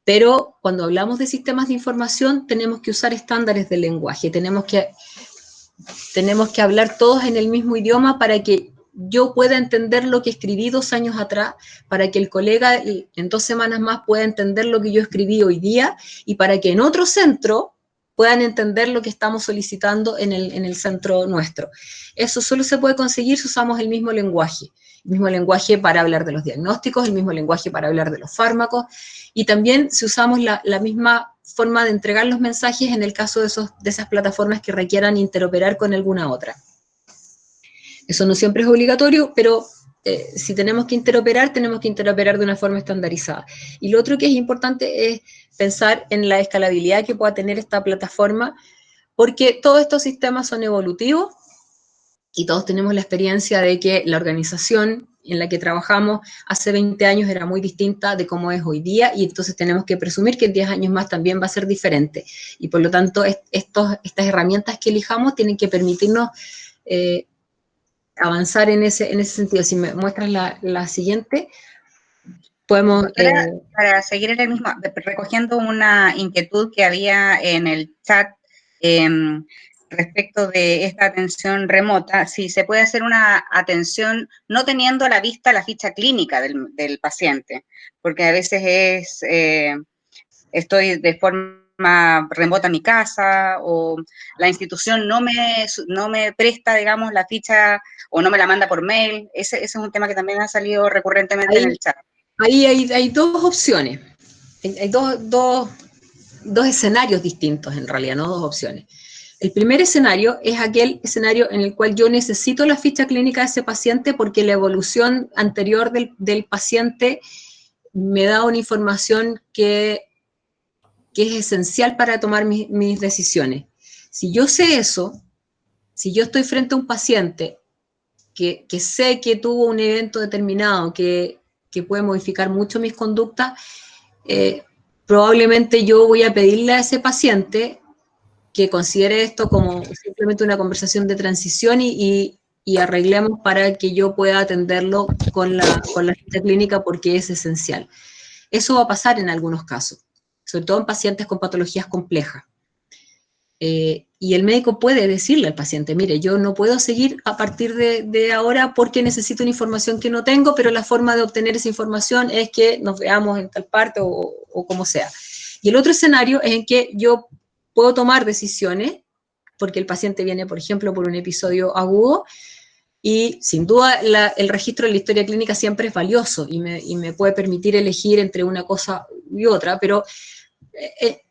Pero cuando hablamos de sistemas de información tenemos que usar estándares de lenguaje, tenemos que hablar todos en el mismo idioma para que yo pueda entender lo que escribí 2 años atrás, para que el colega en 2 semanas más pueda entender lo que yo escribí hoy día, y para que en otro centro puedan entender lo que estamos solicitando en el centro nuestro. Eso solo se puede conseguir si usamos el mismo lenguaje para hablar de los diagnósticos, el mismo lenguaje para hablar de los fármacos, y también si usamos la misma forma de entregar los mensajes en el caso de esas plataformas que requieran interoperar con alguna otra. Eso no siempre es obligatorio, pero si tenemos que interoperar de una forma estandarizada. Y lo otro que es importante es pensar en la escalabilidad que pueda tener esta plataforma, porque todos estos sistemas son evolutivos y todos tenemos la experiencia de que la organización en la que trabajamos hace 20 años era muy distinta de cómo es hoy día, y entonces tenemos que presumir que en 10 años más también va a ser diferente. Y por lo tanto, estas herramientas que elijamos tienen que permitirnos avanzar en ese sentido. Si me muestras la siguiente, podemos... Para seguir en el mismo, recogiendo una inquietud que había en el chat respecto de esta atención remota, si se puede hacer una atención no teniendo a la vista la ficha clínica del paciente, porque a veces estoy de forma remota en mi casa, o la institución no me presta, digamos, la ficha, o no me la manda por mail. Ese es un tema que también ha salido recurrentemente en el chat. Ahí hay 2 opciones, hay dos escenarios distintos en realidad, no 2 opciones. El primer escenario es aquel escenario en el cual yo necesito la ficha clínica de ese paciente porque la evolución anterior del paciente me da una información que es esencial para tomar mis decisiones. Si yo sé eso, si yo estoy frente a un paciente que sé que tuvo un evento determinado que puede modificar mucho mis conductas, probablemente yo voy a pedirle a ese paciente que considere esto como simplemente una conversación de transición y arreglemos para que yo pueda atenderlo con la ficha clínica porque es esencial. Eso va a pasar en algunos casos, sobre todo en pacientes con patologías complejas. Y el médico puede decirle al paciente, mire, yo no puedo seguir a partir de ahora porque necesito una información que no tengo, pero la forma de obtener esa información es que nos veamos en tal parte o como sea. Y el otro escenario es en que yo puedo tomar decisiones, porque el paciente viene, por ejemplo, por un episodio agudo, y sin duda el registro de la historia clínica siempre es valioso y me puede permitir elegir entre una cosa y otra, pero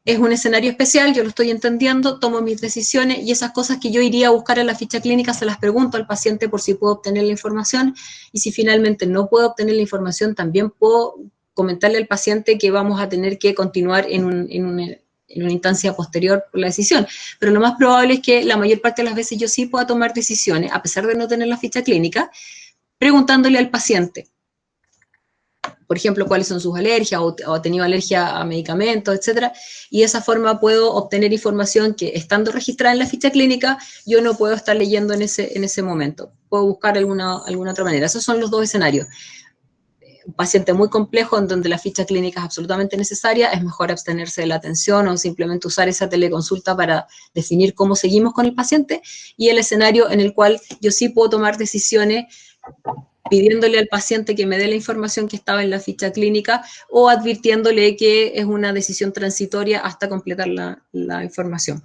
es un escenario especial, yo lo estoy entendiendo, tomo mis decisiones y esas cosas que yo iría a buscar en la ficha clínica se las pregunto al paciente por si puedo obtener la información, y si finalmente no puedo obtener la información también puedo comentarle al paciente que vamos a tener que continuar en una instancia posterior por la decisión. Pero lo más probable es que la mayor parte de las veces yo sí pueda tomar decisiones, a pesar de no tener la ficha clínica, preguntándole al paciente. Por ejemplo, cuáles son sus alergias, o ha tenido alergia a medicamentos, etcétera, y de esa forma puedo obtener información que, estando registrada en la ficha clínica, yo no puedo estar leyendo en ese momento. Puedo buscar alguna otra manera. Esos son los 2 escenarios. Un paciente muy complejo en donde la ficha clínica es absolutamente necesaria, es mejor abstenerse de la atención o simplemente usar esa teleconsulta para definir cómo seguimos con el paciente, y el escenario en el cual yo sí puedo tomar decisiones pidiéndole al paciente que me dé la información que estaba en la ficha clínica o advirtiéndole que es una decisión transitoria hasta completar la información.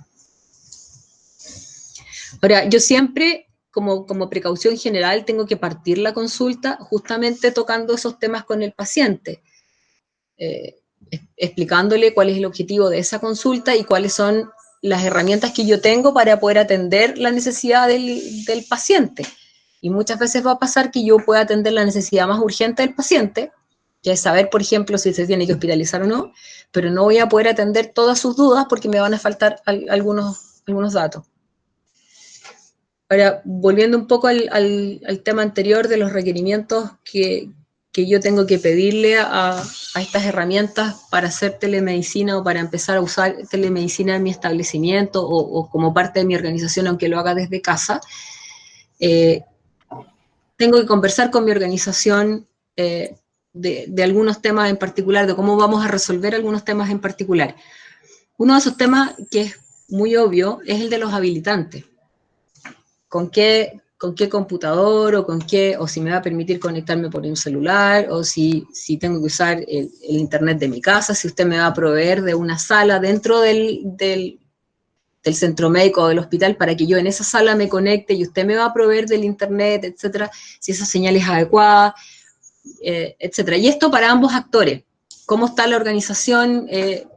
Ahora, yo siempre, como precaución general, tengo que partir la consulta justamente tocando esos temas con el paciente, explicándole cuál es el objetivo de esa consulta y cuáles son las herramientas que yo tengo para poder atender la necesidad del paciente. Y muchas veces va a pasar que yo pueda atender la necesidad más urgente del paciente, que es saber, por ejemplo, si se tiene que hospitalizar o no, pero no voy a poder atender todas sus dudas porque me van a faltar algunos datos. Ahora, volviendo un poco al tema anterior de los requerimientos que que yo tengo que pedirle a estas herramientas para hacer telemedicina o para empezar a usar telemedicina en mi establecimiento o como parte de mi organización, aunque lo haga desde casa, tengo que conversar con mi organización de algunos temas en particular, de cómo vamos a resolver algunos temas en particular. Uno de esos temas que es muy obvio es el de los habilitantes. ¿Con qué computador o si me va a permitir conectarme por un celular o si tengo que usar el internet de mi casa, si usted me va a proveer de una sala dentro del centro médico o del hospital para que yo en esa sala me conecte y usted me va a proveer del internet, etcétera, si esa señal es adecuada, etcétera. Y esto para ambos actores. ¿Cómo está la organización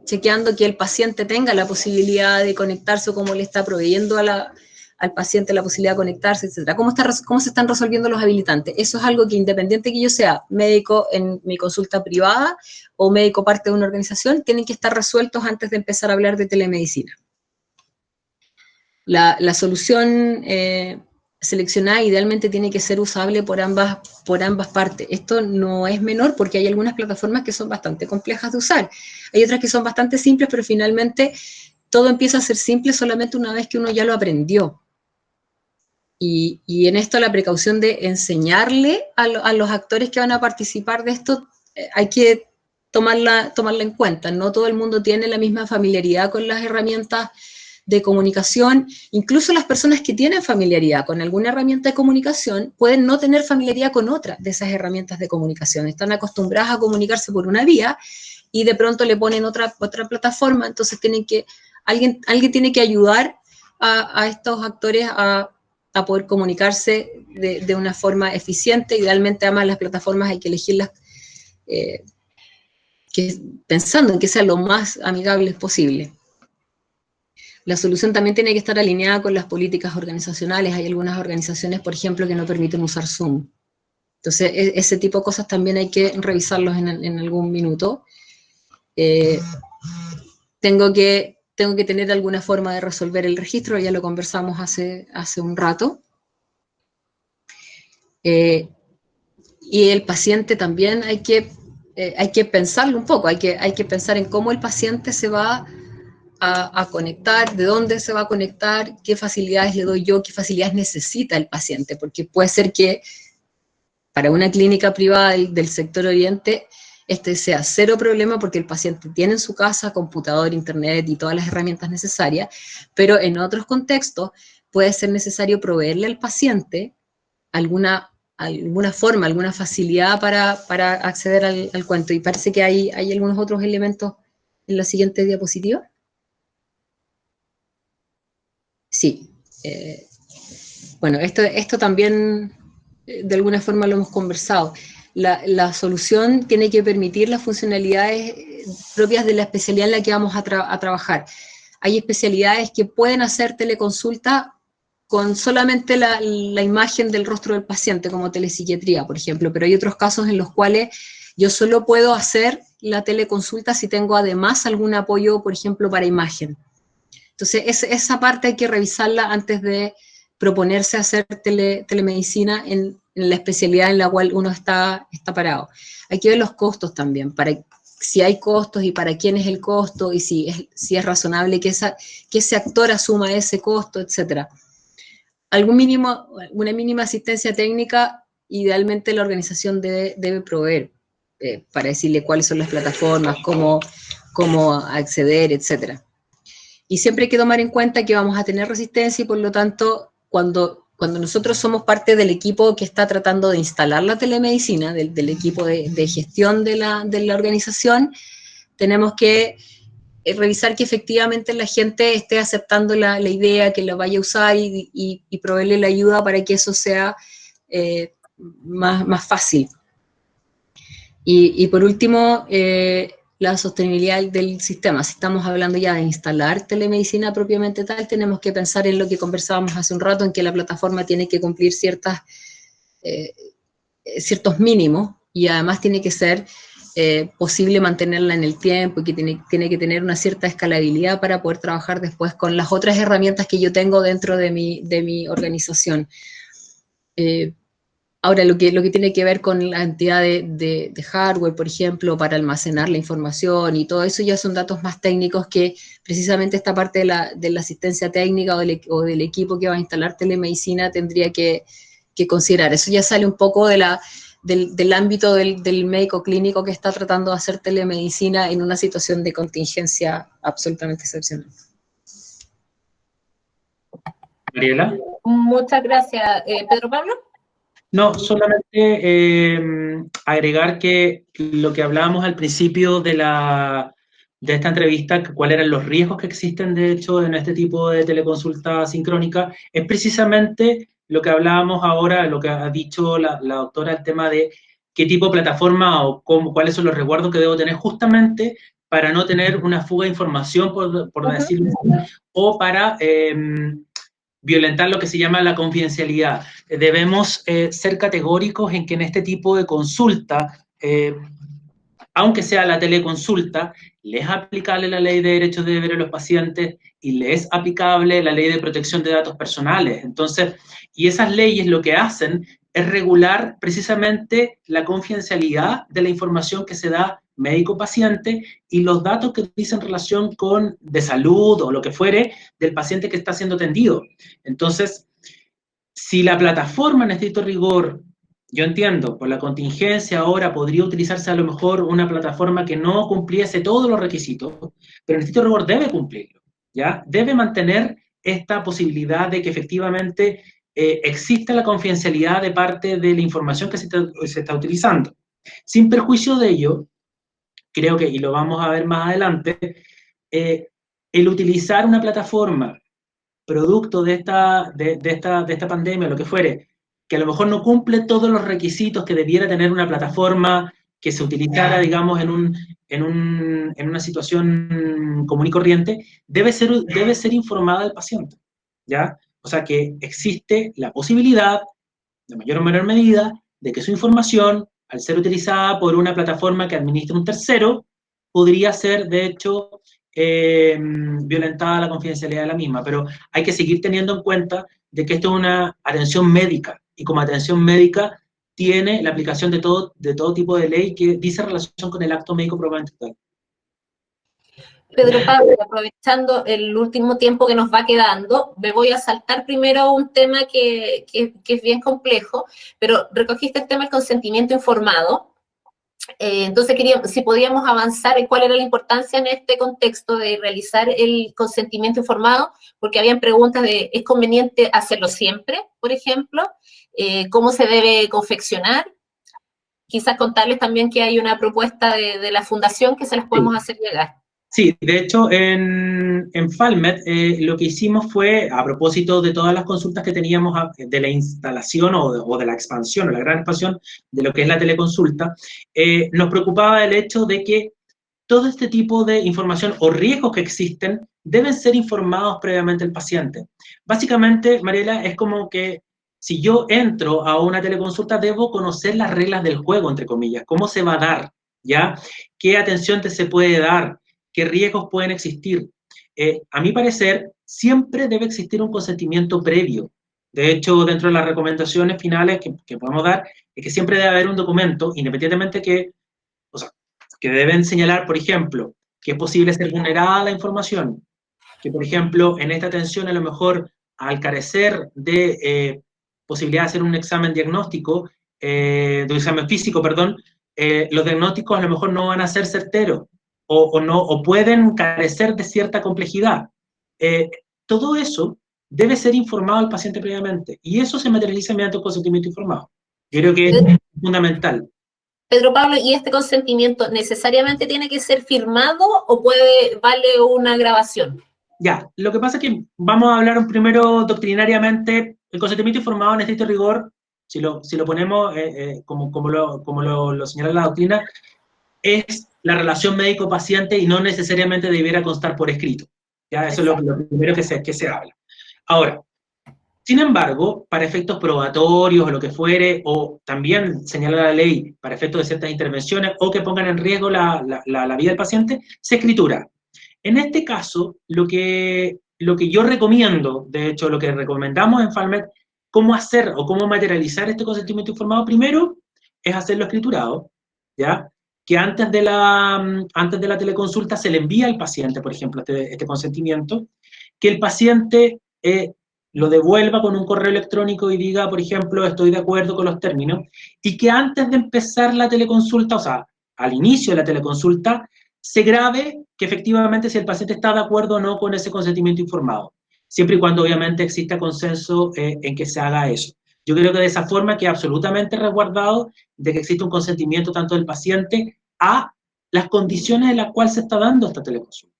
chequeando que el paciente tenga la posibilidad de conectarse o cómo le está proveyendo al paciente la posibilidad de conectarse, etcétera? ¿Cómo se están resolviendo los habilitantes? Eso es algo que, independiente que yo sea médico en mi consulta privada o médico parte de una organización, tienen que estar resueltos antes de empezar a hablar de telemedicina. La solución seleccionada idealmente tiene que ser usable por ambas partes. Esto no es menor porque hay algunas plataformas que son bastante complejas de usar. Hay otras que son bastante simples, pero finalmente todo empieza a ser simple solamente una vez que uno ya lo aprendió. Y en esto la precaución de enseñarle a los actores que van a participar de esto, hay que tomarla en cuenta. No todo el mundo tiene la misma familiaridad con las herramientas de comunicación. Incluso las personas que tienen familiaridad con alguna herramienta de comunicación pueden no tener familiaridad con otra de esas herramientas de comunicación. Están acostumbradas a comunicarse por una vía y de pronto le ponen otra plataforma, entonces alguien tiene que ayudar a estos actores a poder comunicarse de una forma eficiente. Idealmente, además, las plataformas hay que elegirlas pensando en que sean lo más amigables posible. La solución también tiene que estar alineada con las políticas organizacionales. Hay algunas organizaciones, por ejemplo, que no permiten usar Zoom. Entonces, ese tipo de cosas también hay que revisarlos en algún minuto. Tengo que tener alguna forma de resolver el registro, ya lo conversamos hace un rato. Y el paciente también hay que pensarlo un poco, hay que pensar en cómo el paciente se va a conectar, de dónde se va a conectar, qué facilidades le doy yo, qué facilidades necesita el paciente, porque puede ser que para una clínica privada del sector oriente este sea cero problema porque el paciente tiene en su casa computador, internet y todas las herramientas necesarias, pero en otros contextos puede ser necesario proveerle al paciente alguna forma, alguna facilidad para acceder al cuento. Y parece que hay algunos otros elementos en la siguiente diapositiva. Sí. Bueno, esto también de alguna forma lo hemos conversado. La solución tiene que permitir las funcionalidades propias de la especialidad en la que vamos a trabajar. Hay especialidades que pueden hacer teleconsulta con solamente la imagen del rostro del paciente, como telepsiquiatría, por ejemplo, pero hay otros casos en los cuales yo solo puedo hacer la teleconsulta si tengo además algún apoyo, por ejemplo, para imagen. Entonces, esa parte hay que revisarla antes de proponerse hacer telemedicina en la especialidad en la cual uno está parado. Hay que ver los costos también, si hay costos y para quién es el costo, y si es razonable que ese actor asuma ese costo, etc. Una mínima asistencia técnica, idealmente la organización debe proveer, para decirle cuáles son las plataformas, cómo acceder, etc. Y siempre hay que tomar en cuenta que vamos a tener resistencia y por lo tanto, cuando nosotros somos parte del equipo que está tratando de instalar la telemedicina, del equipo de gestión de la organización, tenemos que revisar que efectivamente la gente esté aceptando la idea, que la vaya a usar y proveerle la ayuda para que eso sea más fácil. Y por último, la sostenibilidad del sistema. Si estamos hablando ya de instalar telemedicina propiamente tal, tenemos que pensar en lo que conversábamos hace un rato, en que la plataforma tiene que cumplir ciertos mínimos y además tiene que ser posible mantenerla en el tiempo y que tiene que tener una cierta escalabilidad para poder trabajar después con las otras herramientas que yo tengo dentro de mi organización. Ahora, lo que tiene que ver con la cantidad de hardware, por ejemplo, para almacenar la información y todo eso, ya son datos más técnicos que precisamente esta parte de la asistencia técnica o del equipo que va a instalar telemedicina tendría que considerar. Eso ya sale un poco del ámbito del médico clínico que está tratando de hacer telemedicina en una situación de contingencia absolutamente excepcional. Mariela. Muchas gracias. ¿Pedro Pablo? No, solamente agregar que lo que hablábamos al principio de esta entrevista, cuáles eran los riesgos que existen, de hecho, en este tipo de teleconsulta sincrónica, es precisamente lo que hablábamos ahora, lo que ha dicho la doctora, el tema de qué tipo de plataforma o cuáles son los resguardos que debo tener justamente para no tener una fuga de información, por decirlo así, o para violentar lo que se llama la confidencialidad. Debemos ser categóricos en que en este tipo de consulta, aunque sea la teleconsulta, le es aplicable la ley de derechos de deber de los pacientes y le es aplicable la ley de protección de datos personales. Entonces, y esas leyes lo que hacen es regular precisamente la confidencialidad de la información que se da médico-paciente y los datos que dicen relación con de salud o lo que fuere del paciente que está siendo atendido. Entonces, si la plataforma en estricto rigor, yo entiendo, por la contingencia ahora podría utilizarse a lo mejor una plataforma que no cumpliese todos los requisitos, pero en estricto rigor debe cumplirlo, ¿ya? Debe mantener esta posibilidad de que efectivamente exista la confidencialidad de parte de la información que se está utilizando. Sin perjuicio de ello, creo que, y lo vamos a ver más adelante, el utilizar una plataforma producto de esta pandemia, lo que fuere, que a lo mejor no cumple todos los requisitos que debiera tener una plataforma que se utilizara, digamos, en una situación común y corriente, debe ser informada del paciente, ¿ya? O sea, que existe la posibilidad, de mayor o menor medida, de que su información, al ser utilizada por una plataforma que administra un tercero, podría ser, de hecho, violentada la confidencialidad de la misma, pero hay que seguir teniendo en cuenta de que esto es una atención médica, y como atención médica tiene la aplicación de todo tipo de ley que dice relación con el acto médico propiamente tal. Pedro Pablo, aprovechando el último tiempo que nos va quedando, me voy a saltar primero un tema que es bien complejo, pero recogiste el tema del consentimiento informado. Entonces quería, si podíamos avanzar en cuál era la importancia en este contexto de realizar el consentimiento informado, porque habían preguntas de, ¿es conveniente hacerlo siempre, por ejemplo? ¿Cómo se debe confeccionar? Quizás contarles también que hay una propuesta de la fundación que se las podemos hacer llegar. Sí, de hecho, en Falmet lo que hicimos fue, a propósito de todas las consultas que teníamos de la instalación o de la expansión, o la gran expansión de lo que es la teleconsulta, nos preocupaba el hecho de que todo este tipo de información o riesgos que existen deben ser informados previamente al paciente. Básicamente, Mariela, es como que si yo entro a una teleconsulta, debo conocer las reglas del juego, entre comillas, cómo se va a dar, ¿ya? ¿Qué atención se puede dar? ¿Qué riesgos pueden existir? A mi parecer, siempre debe existir un consentimiento previo. De hecho, dentro de las recomendaciones finales que podemos dar, es que siempre debe haber un documento, independientemente que deben señalar, por ejemplo, que es posible ser vulnerada la información, que, por ejemplo, en esta atención, a lo mejor, al carecer de posibilidad de hacer un examen diagnóstico, de un examen físico, perdón, los diagnósticos a lo mejor no van a ser certeros, o pueden carecer de cierta complejidad. Todo eso debe ser informado al paciente previamente, y eso se materializa mediante un consentimiento informado. Yo creo que es fundamental. Pedro Pablo, ¿y este consentimiento necesariamente tiene que ser firmado o vale una grabación? Ya, lo que pasa es que vamos a hablar primero doctrinariamente. El consentimiento informado en estricto rigor, si lo ponemos como lo señala la doctrina, es la relación médico-paciente y no necesariamente debiera constar por escrito. ¿Ya? Eso es lo primero que se habla. Ahora, sin embargo, para efectos probatorios o lo que fuere, o también señala la ley para efectos de ciertas intervenciones o que pongan en riesgo la vida del paciente, se escritura. En este caso, lo que yo recomiendo, de hecho, lo que recomendamos en Falmet, cómo hacer o cómo materializar este consentimiento informado. Primero es hacerlo escriturado, ¿ya? Que antes de la teleconsulta se le envía al paciente, por ejemplo, este consentimiento, que el paciente lo devuelva con un correo electrónico y diga, por ejemplo, estoy de acuerdo con los términos, y que antes de empezar la teleconsulta, o sea, al inicio de la teleconsulta, se grabe que efectivamente si el paciente está de acuerdo o no con ese consentimiento informado, siempre y cuando obviamente exista consenso en que se haga eso. Yo creo que de esa forma queda absolutamente resguardado de que existe un consentimiento tanto del paciente a las condiciones en las cuales se está dando esta teleconsulta.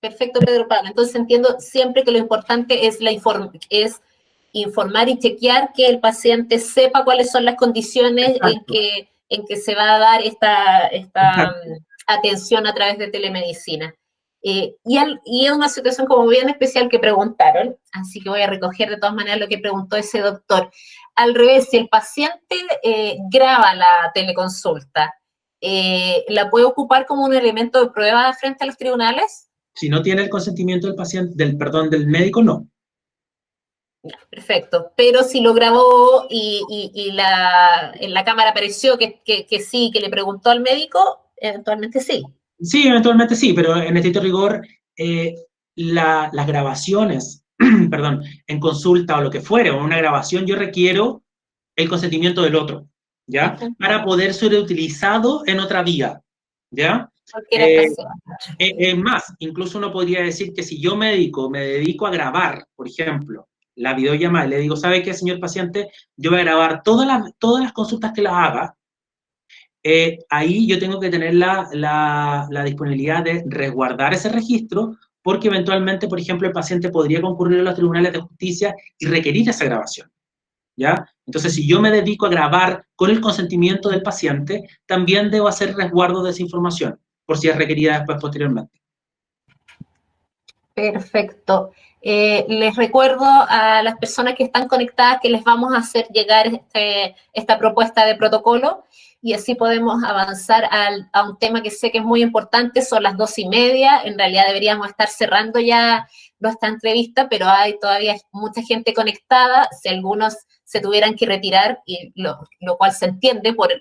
Perfecto, Pedro Pablo. Entonces entiendo siempre que lo importante es, informar y chequear que el paciente sepa cuáles son las condiciones en que se va a dar esta atención a través de telemedicina. Y es una situación como bien especial que preguntaron, así que voy a recoger de todas maneras lo que preguntó ese doctor. Al revés, si el paciente graba la teleconsulta, ¿la puede ocupar como un elemento de prueba frente a los tribunales? Si no tiene el consentimiento del paciente, del médico, no. Perfecto, pero si lo grabó y en la cámara apareció que sí, que le preguntó al médico, eventualmente sí. Sí, eventualmente sí, pero en estricto rigor, las grabaciones, perdón, en consulta o lo que fuere, o una grabación, yo requiero el consentimiento del otro, ¿ya? Para poder ser utilizado en otra vía, ¿ya? Más, incluso uno podría decir que si yo me dedico a grabar, por ejemplo, la videollamada, y le digo, ¿sabe qué, señor paciente? Yo voy a grabar todas las consultas que las haga. Ahí yo tengo que tener la disponibilidad de resguardar ese registro, porque eventualmente, por ejemplo, el paciente podría concurrir a los tribunales de justicia y requerir esa grabación, ¿ya? Entonces, si yo me dedico a grabar con el consentimiento del paciente, también debo hacer resguardo de esa información, por si es requerida después posteriormente. Perfecto. Les recuerdo a las personas que están conectadas que les vamos a hacer llegar esta propuesta de protocolo y así podemos avanzar a un tema que sé que es muy importante. Son las 2:30, en realidad deberíamos estar cerrando ya nuestra entrevista, pero hay todavía mucha gente conectada. Si algunos se tuvieran que retirar, y lo cual se entiende por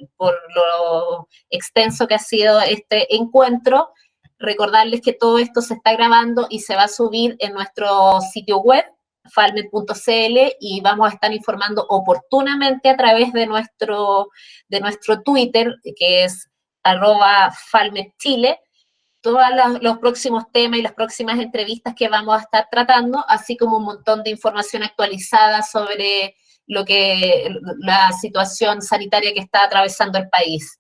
lo extenso que ha sido este encuentro, recordarles que todo esto se está grabando y se va a subir en nuestro sitio web, falmed.cl, y vamos a estar informando oportunamente a través de nuestro Twitter, que es @falmedchile, todos los próximos temas y las próximas entrevistas que vamos a estar tratando, así como un montón de información actualizada sobre la situación sanitaria que está atravesando el país.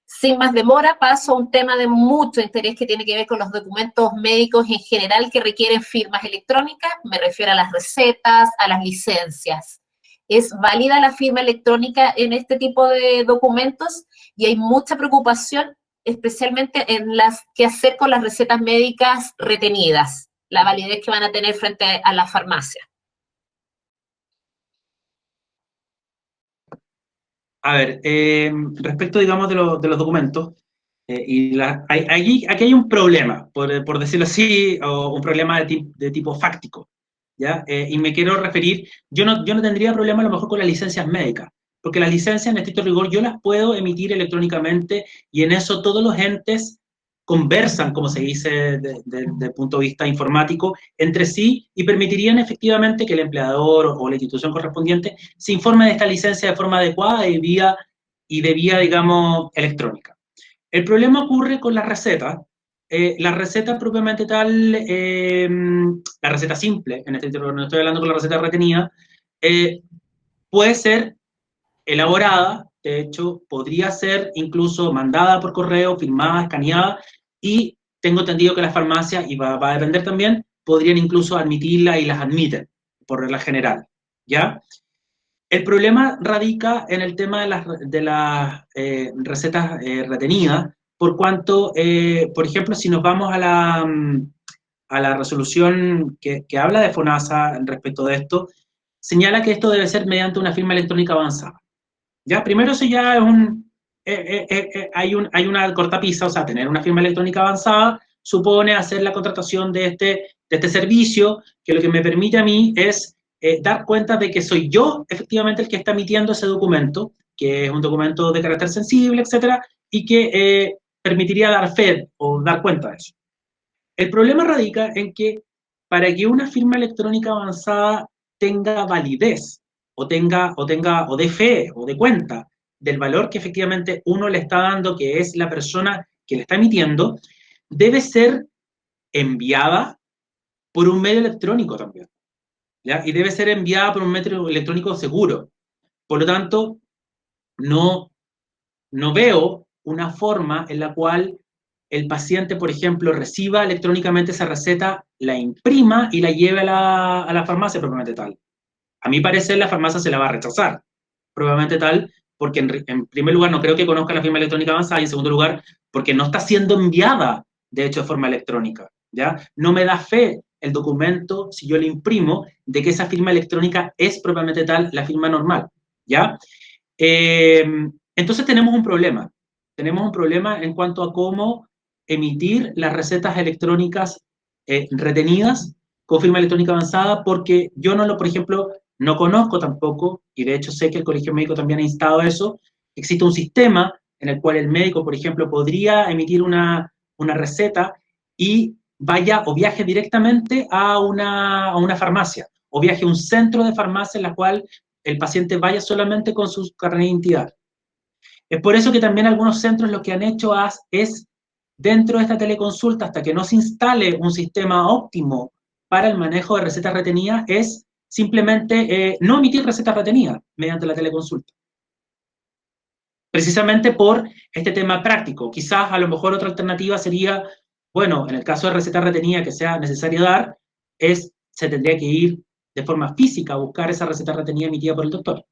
Sin más demora, paso a un tema de mucho interés que tiene que ver con los documentos médicos en general que requieren firmas electrónicas. Me refiero a las recetas, a las licencias. ¿Es válida la firma electrónica en este tipo de documentos? Y hay mucha preocupación, especialmente en qué hacer con las recetas médicas retenidas, la validez que van a tener frente a la farmacia. A ver, respecto, digamos, de los documentos, aquí hay un problema, por decirlo así, o un problema de tipo fáctico, ¿ya? Y me quiero referir, yo no tendría problema a lo mejor con las licencias médicas, porque las licencias en estricto rigor yo las puedo emitir electrónicamente y en eso todos los entes conversan, como se dice desde el punto de vista informático, entre sí y permitirían efectivamente que el empleador o la institución correspondiente se informe de esta licencia de forma adecuada y de vía, digamos, electrónica. El problema ocurre con las recetas. La receta propiamente tal, la receta simple, en este no estoy hablando con la receta retenida, puede ser elaborada, de hecho, podría ser incluso mandada por correo, firmada, escaneada, y tengo entendido que las farmacias, y va a depender también, podrían incluso admitirla y las admiten, por regla general, ¿ya? El problema radica en el tema de las recetas retenidas, por cuanto, por ejemplo, si nos vamos a la resolución que habla de FONASA respecto de esto, señala que esto debe ser mediante una firma electrónica avanzada. Ya, primero eso ya es hay una cortapisa, o sea, tener una firma electrónica avanzada supone hacer la contratación de este servicio, que lo que me permite a mí es dar cuenta de que soy yo efectivamente el que está emitiendo ese documento, que es un documento de carácter sensible, etcétera, y que permitiría dar fe o dar cuenta de eso. El problema radica en que para que una firma electrónica avanzada tenga validez o dé fe o dé cuenta del valor que efectivamente uno le está dando, que es la persona que le está emitiendo, debe ser enviada por un medio electrónico también, ¿ya? Y debe ser enviada por un medio electrónico seguro. Por lo tanto, no veo una forma en la cual el paciente, por ejemplo, reciba electrónicamente esa receta, la imprima y la lleve a la farmacia propiamente tal. A mi parecer, la farmacia se la va a rechazar, probablemente tal, porque en primer lugar no creo que conozca la firma electrónica avanzada y en segundo lugar, porque no está siendo enviada, de hecho, de forma electrónica, ¿ya? No me da fe el documento, si yo le imprimo, de que esa firma electrónica es propiamente tal, la firma normal, ¿ya? Entonces tenemos un problema en cuanto a cómo emitir las recetas electrónicas retenidas con firma electrónica avanzada, porque yo por ejemplo, no conozco tampoco, y de hecho sé que el Colegio Médico también ha instado eso, existe un sistema en el cual el médico, por ejemplo, podría emitir una receta y vaya o viaje directamente a una farmacia, o viaje a un centro de farmacia en la cual el paciente vaya solamente con su carnet de identidad. Es por eso que también algunos centros lo que han hecho es, dentro de esta teleconsulta, hasta que no se instale un sistema óptimo para el manejo de recetas retenidas, es simplemente no emitir recetas retenidas mediante la teleconsulta. Precisamente por este tema práctico. Quizás a lo mejor otra alternativa sería, bueno, en el caso de receta retenida que sea necesario dar, se tendría que ir de forma física a buscar esa receta retenida emitida por el doctor.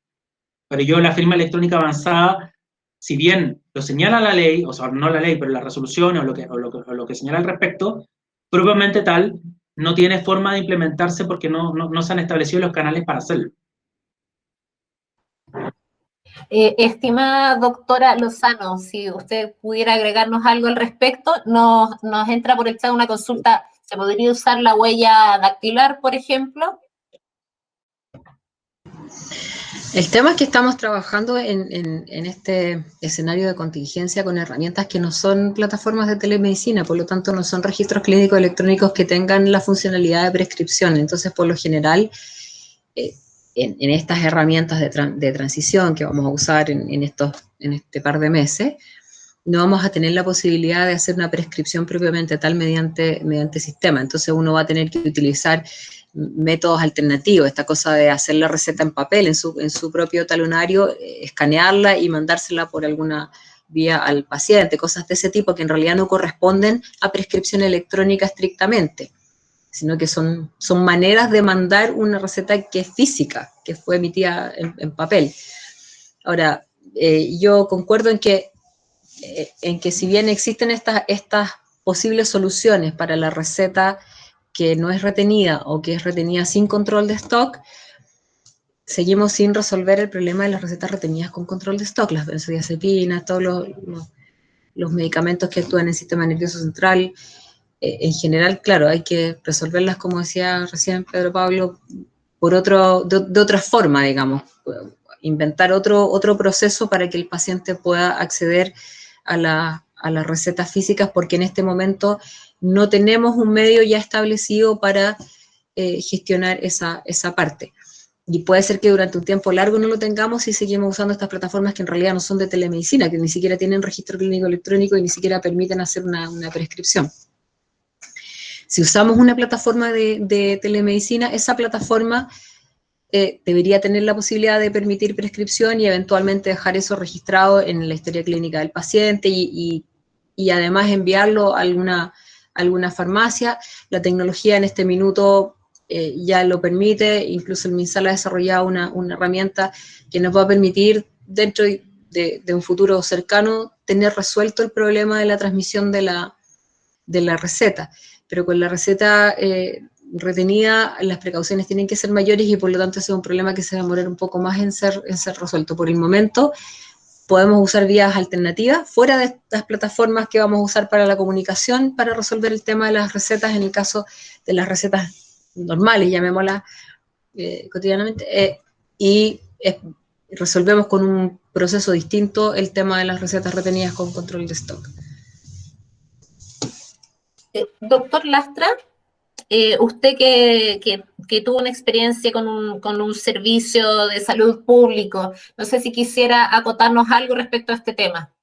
Pero yo la firma electrónica avanzada, si bien lo señala la ley, o sea, no la ley, pero la resolución o lo que señala al respecto, propiamente tal, no tiene forma de implementarse porque no se han establecido los canales para hacerlo. Estimada doctora Lozano, si usted pudiera agregarnos algo al respecto, nos entra por el chat una consulta, ¿se podría usar la huella dactilar, por ejemplo? El tema es que estamos trabajando en este escenario de contingencia con herramientas que no son plataformas de telemedicina, por lo tanto no son registros clínicos electrónicos que tengan la funcionalidad de prescripción. Entonces, por lo general, en estas herramientas de transición que vamos a usar en este par de meses, no vamos a tener la posibilidad de hacer una prescripción propiamente tal mediante sistema. Entonces uno va a tener que utilizar métodos alternativos, esta cosa de hacer la receta en papel, en su propio talonario, escanearla y mandársela por alguna vía al paciente, cosas de ese tipo que en realidad no corresponden a prescripción electrónica estrictamente, sino que son maneras de mandar una receta que es física, que fue emitida en papel. Ahora, yo concuerdo en que si bien existen estas posibles soluciones para la receta que no es retenida o que es retenida sin control de stock, seguimos sin resolver el problema de las recetas retenidas con control de stock, las benzodiazepinas, todos los medicamentos que actúan en el sistema nervioso central. En general, claro, hay que resolverlas, como decía recién Pedro Pablo, de otra forma, digamos, inventar otro proceso para que el paciente pueda acceder a las recetas físicas, porque en este momento no tenemos un medio ya establecido para gestionar esa parte. Y puede ser que durante un tiempo largo no lo tengamos si seguimos usando estas plataformas que en realidad no son de telemedicina, que ni siquiera tienen registro clínico electrónico y ni siquiera permiten hacer una prescripción. Si usamos una plataforma de telemedicina, esa plataforma debería tener la posibilidad de permitir prescripción y eventualmente dejar eso registrado en la historia clínica del paciente y además enviarlo a alguna farmacia. La tecnología en este minuto ya lo permite, incluso el MinSal ha desarrollado una herramienta que nos va a permitir dentro de un futuro cercano tener resuelto el problema de la transmisión de la receta. Pero con la receta retenida, las precauciones tienen que ser mayores y por lo tanto ese es un problema que se va a demorar un poco más en ser resuelto. Por el momento podemos usar vías alternativas fuera de estas plataformas que vamos a usar para la comunicación para resolver el tema de las recetas en el caso de las recetas normales, llamémoslas, cotidianamente, y resolvemos con un proceso distinto el tema de las recetas retenidas con control de stock. Doctor Lastra, usted que tuvo una experiencia con un servicio de salud público, no sé si quisiera acotarnos algo respecto a este tema.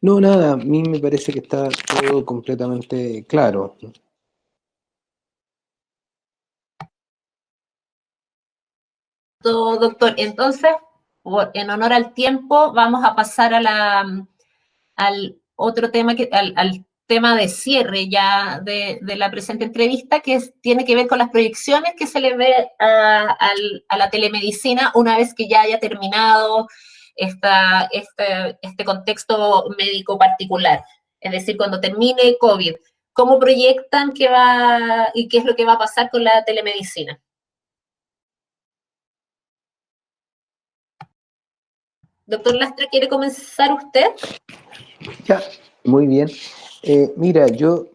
No, nada, a mí me parece que está todo completamente claro. Doctor, entonces, en honor al tiempo, vamos a pasar al otro tema, al tema de cierre ya de la presente entrevista, que tiene que ver con las proyecciones que se le ve a la telemedicina una vez que ya haya terminado este contexto médico particular. Es decir, cuando termine COVID, ¿cómo proyectan que va y qué es lo que va a pasar con la telemedicina? Doctor Lastra, ¿quiere comenzar usted? Ya, muy bien. Mira, yo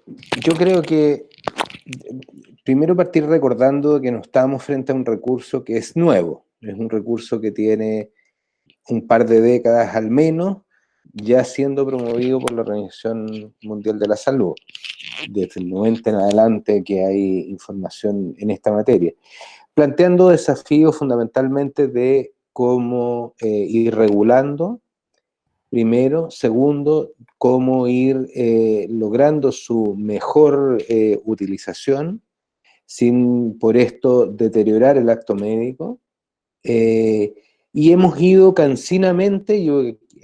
creo que primero partir recordando que no estamos frente a un recurso que es nuevo, es un recurso que tiene un par de décadas al menos, ya siendo promovido por la Organización Mundial de la Salud, desde el 90 en adelante que hay información en esta materia, planteando desafíos fundamentalmente de cómo ir regulando, primero. Segundo, cómo ir logrando su mejor utilización sin por esto deteriorar el acto médico. Y hemos ido cansinamente,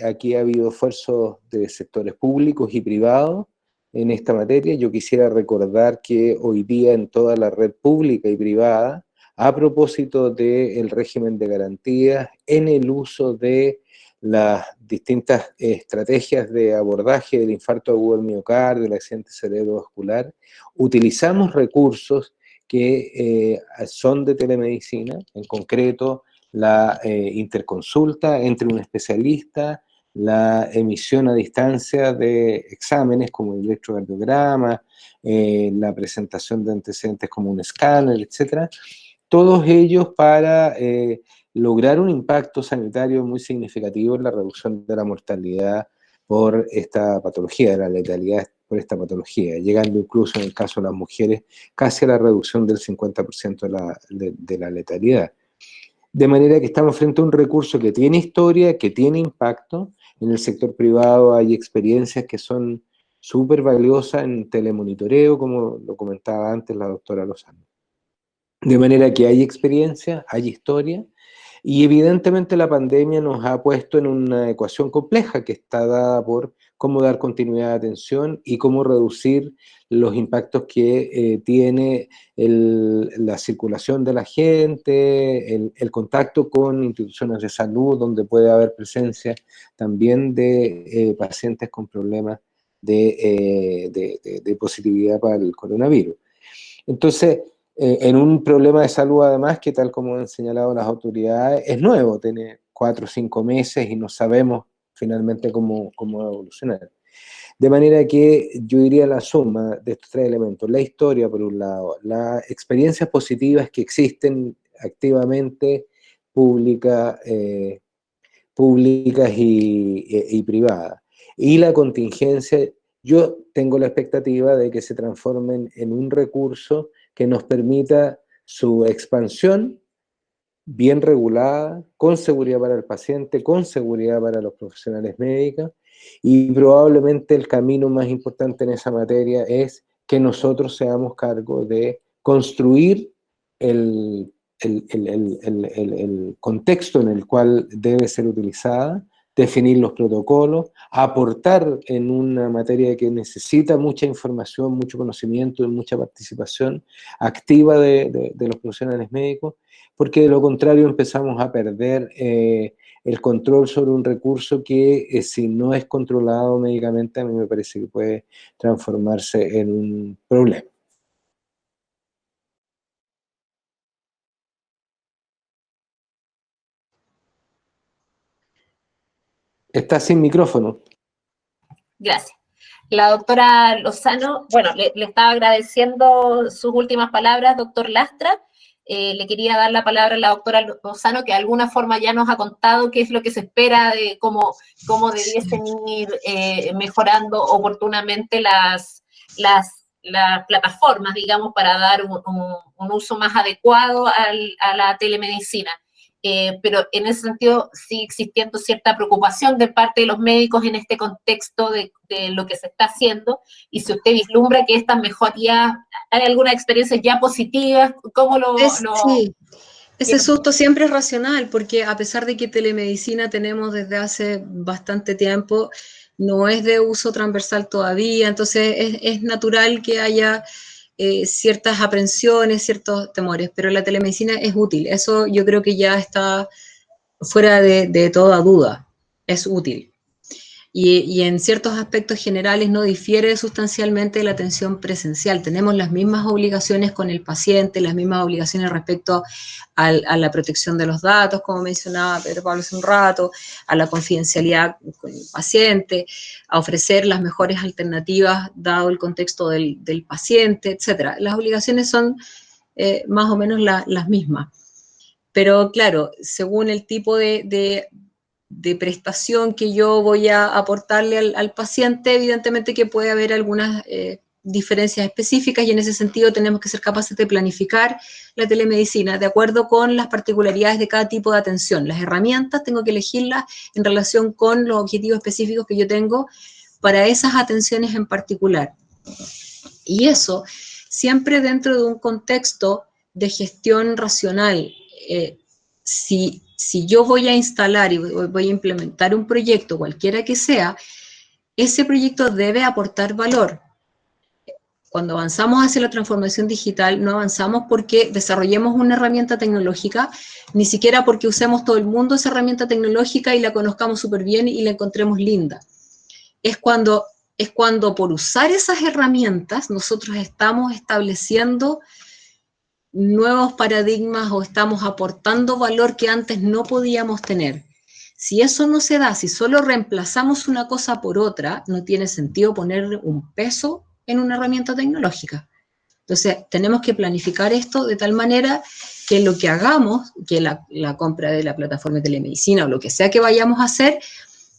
aquí ha habido esfuerzos de sectores públicos y privados en esta materia. Yo quisiera recordar que hoy día en toda la red pública y privada, a propósito del régimen de garantías, en el uso de las distintas estrategias de abordaje del infarto agudo del miocardio, del accidente cerebrovascular, utilizamos recursos que son de telemedicina, en concreto la interconsulta entre un especialista, la emisión a distancia de exámenes como el electrocardiograma, la presentación de antecedentes como un escáner, etcétera, todos ellos para lograr un impacto sanitario muy significativo en la reducción de la mortalidad por esta patología, de la letalidad por esta patología, llegando incluso en el caso de las mujeres casi a la reducción del 50% de la letalidad. De manera que estamos frente a un recurso que tiene historia, que tiene impacto. En el sector privado hay experiencias que son súper valiosas en telemonitoreo, como lo comentaba antes la doctora Lozano. De manera que hay experiencia, hay historia, y evidentemente la pandemia nos ha puesto en una ecuación compleja que está dada por cómo dar continuidad de atención y cómo reducir los impactos que tiene la circulación de la gente, el contacto con instituciones de salud, donde puede haber presencia también de pacientes con problemas de positividad para el coronavirus. Entonces, en un problema de salud además que tal como han señalado las autoridades, es nuevo, tiene 4 o 5 meses y no sabemos finalmente cómo va a evolucionar. De manera que yo diría la suma de estos tres elementos, la historia por un lado, las experiencias positivas que existen activamente, públicas y privadas, y la contingencia. Yo tengo la expectativa de que se transformen en un recurso que nos permita su expansión bien regulada, con seguridad para el paciente, con seguridad para los profesionales médicos, y probablemente el camino más importante en esa materia es que nosotros seamos cargo de construir el contexto en el cual debe ser utilizada, definir los protocolos, aportar en una materia que necesita mucha información, mucho conocimiento y mucha participación activa de los profesionales médicos, porque de lo contrario empezamos a perder el control sobre un recurso que si no es controlado médicamente, a mí me parece que puede transformarse en un problema. Está sin micrófono. Gracias. La doctora Lozano, bueno, le estaba agradeciendo sus últimas palabras, doctor Lastra, le quería dar la palabra a la doctora Lozano, que de alguna forma ya nos ha contado qué es lo que se espera de cómo debiesen ir mejorando oportunamente las plataformas, digamos, para dar un uso más adecuado a la telemedicina. Pero en ese sentido sigue existiendo cierta preocupación de parte de los médicos en este contexto de lo que se está haciendo, y si usted vislumbra que estas mejorías, ¿hay alguna experiencia ya positiva? ¿Cómo Sí, ese susto siempre es racional, porque a pesar de que telemedicina tenemos desde hace bastante tiempo, no es de uso transversal todavía, entonces es natural que haya ciertas aprensiones, ciertos temores, pero la telemedicina es útil, eso yo creo que ya está fuera de toda duda, es útil. Y en ciertos aspectos generales no difiere sustancialmente de la atención presencial. Tenemos las mismas obligaciones con el paciente, las mismas obligaciones respecto a la protección de los datos, como mencionaba Pedro Pablo hace un rato, a la confidencialidad con el paciente, a ofrecer las mejores alternativas dado el contexto del paciente, etc. Las obligaciones son más o menos las mismas. Pero claro, según el tipo de prestación que yo voy a aportarle al paciente, evidentemente que puede haber algunas diferencias específicas, y en ese sentido tenemos que ser capaces de planificar la telemedicina de acuerdo con las particularidades de cada tipo de atención. Las herramientas tengo que elegirlas en relación con los objetivos específicos que yo tengo para esas atenciones en particular. Y eso siempre dentro de un contexto de gestión racional. Si yo voy a instalar y voy a implementar un proyecto, cualquiera que sea, ese proyecto debe aportar valor. Cuando avanzamos hacia la transformación digital, no avanzamos porque desarrollemos una herramienta tecnológica, ni siquiera porque usemos todo el mundo esa herramienta tecnológica y la conozcamos súper bien y la encontremos linda. Es cuando por usar esas herramientas nosotros estamos estableciendo nuevos paradigmas o estamos aportando valor que antes no podíamos tener. Si eso no se da, si solo reemplazamos una cosa por otra, no tiene sentido poner un peso en una herramienta tecnológica. Entonces, tenemos que planificar esto de tal manera que lo que hagamos, que la compra de la plataforma de telemedicina o lo que sea que vayamos a hacer,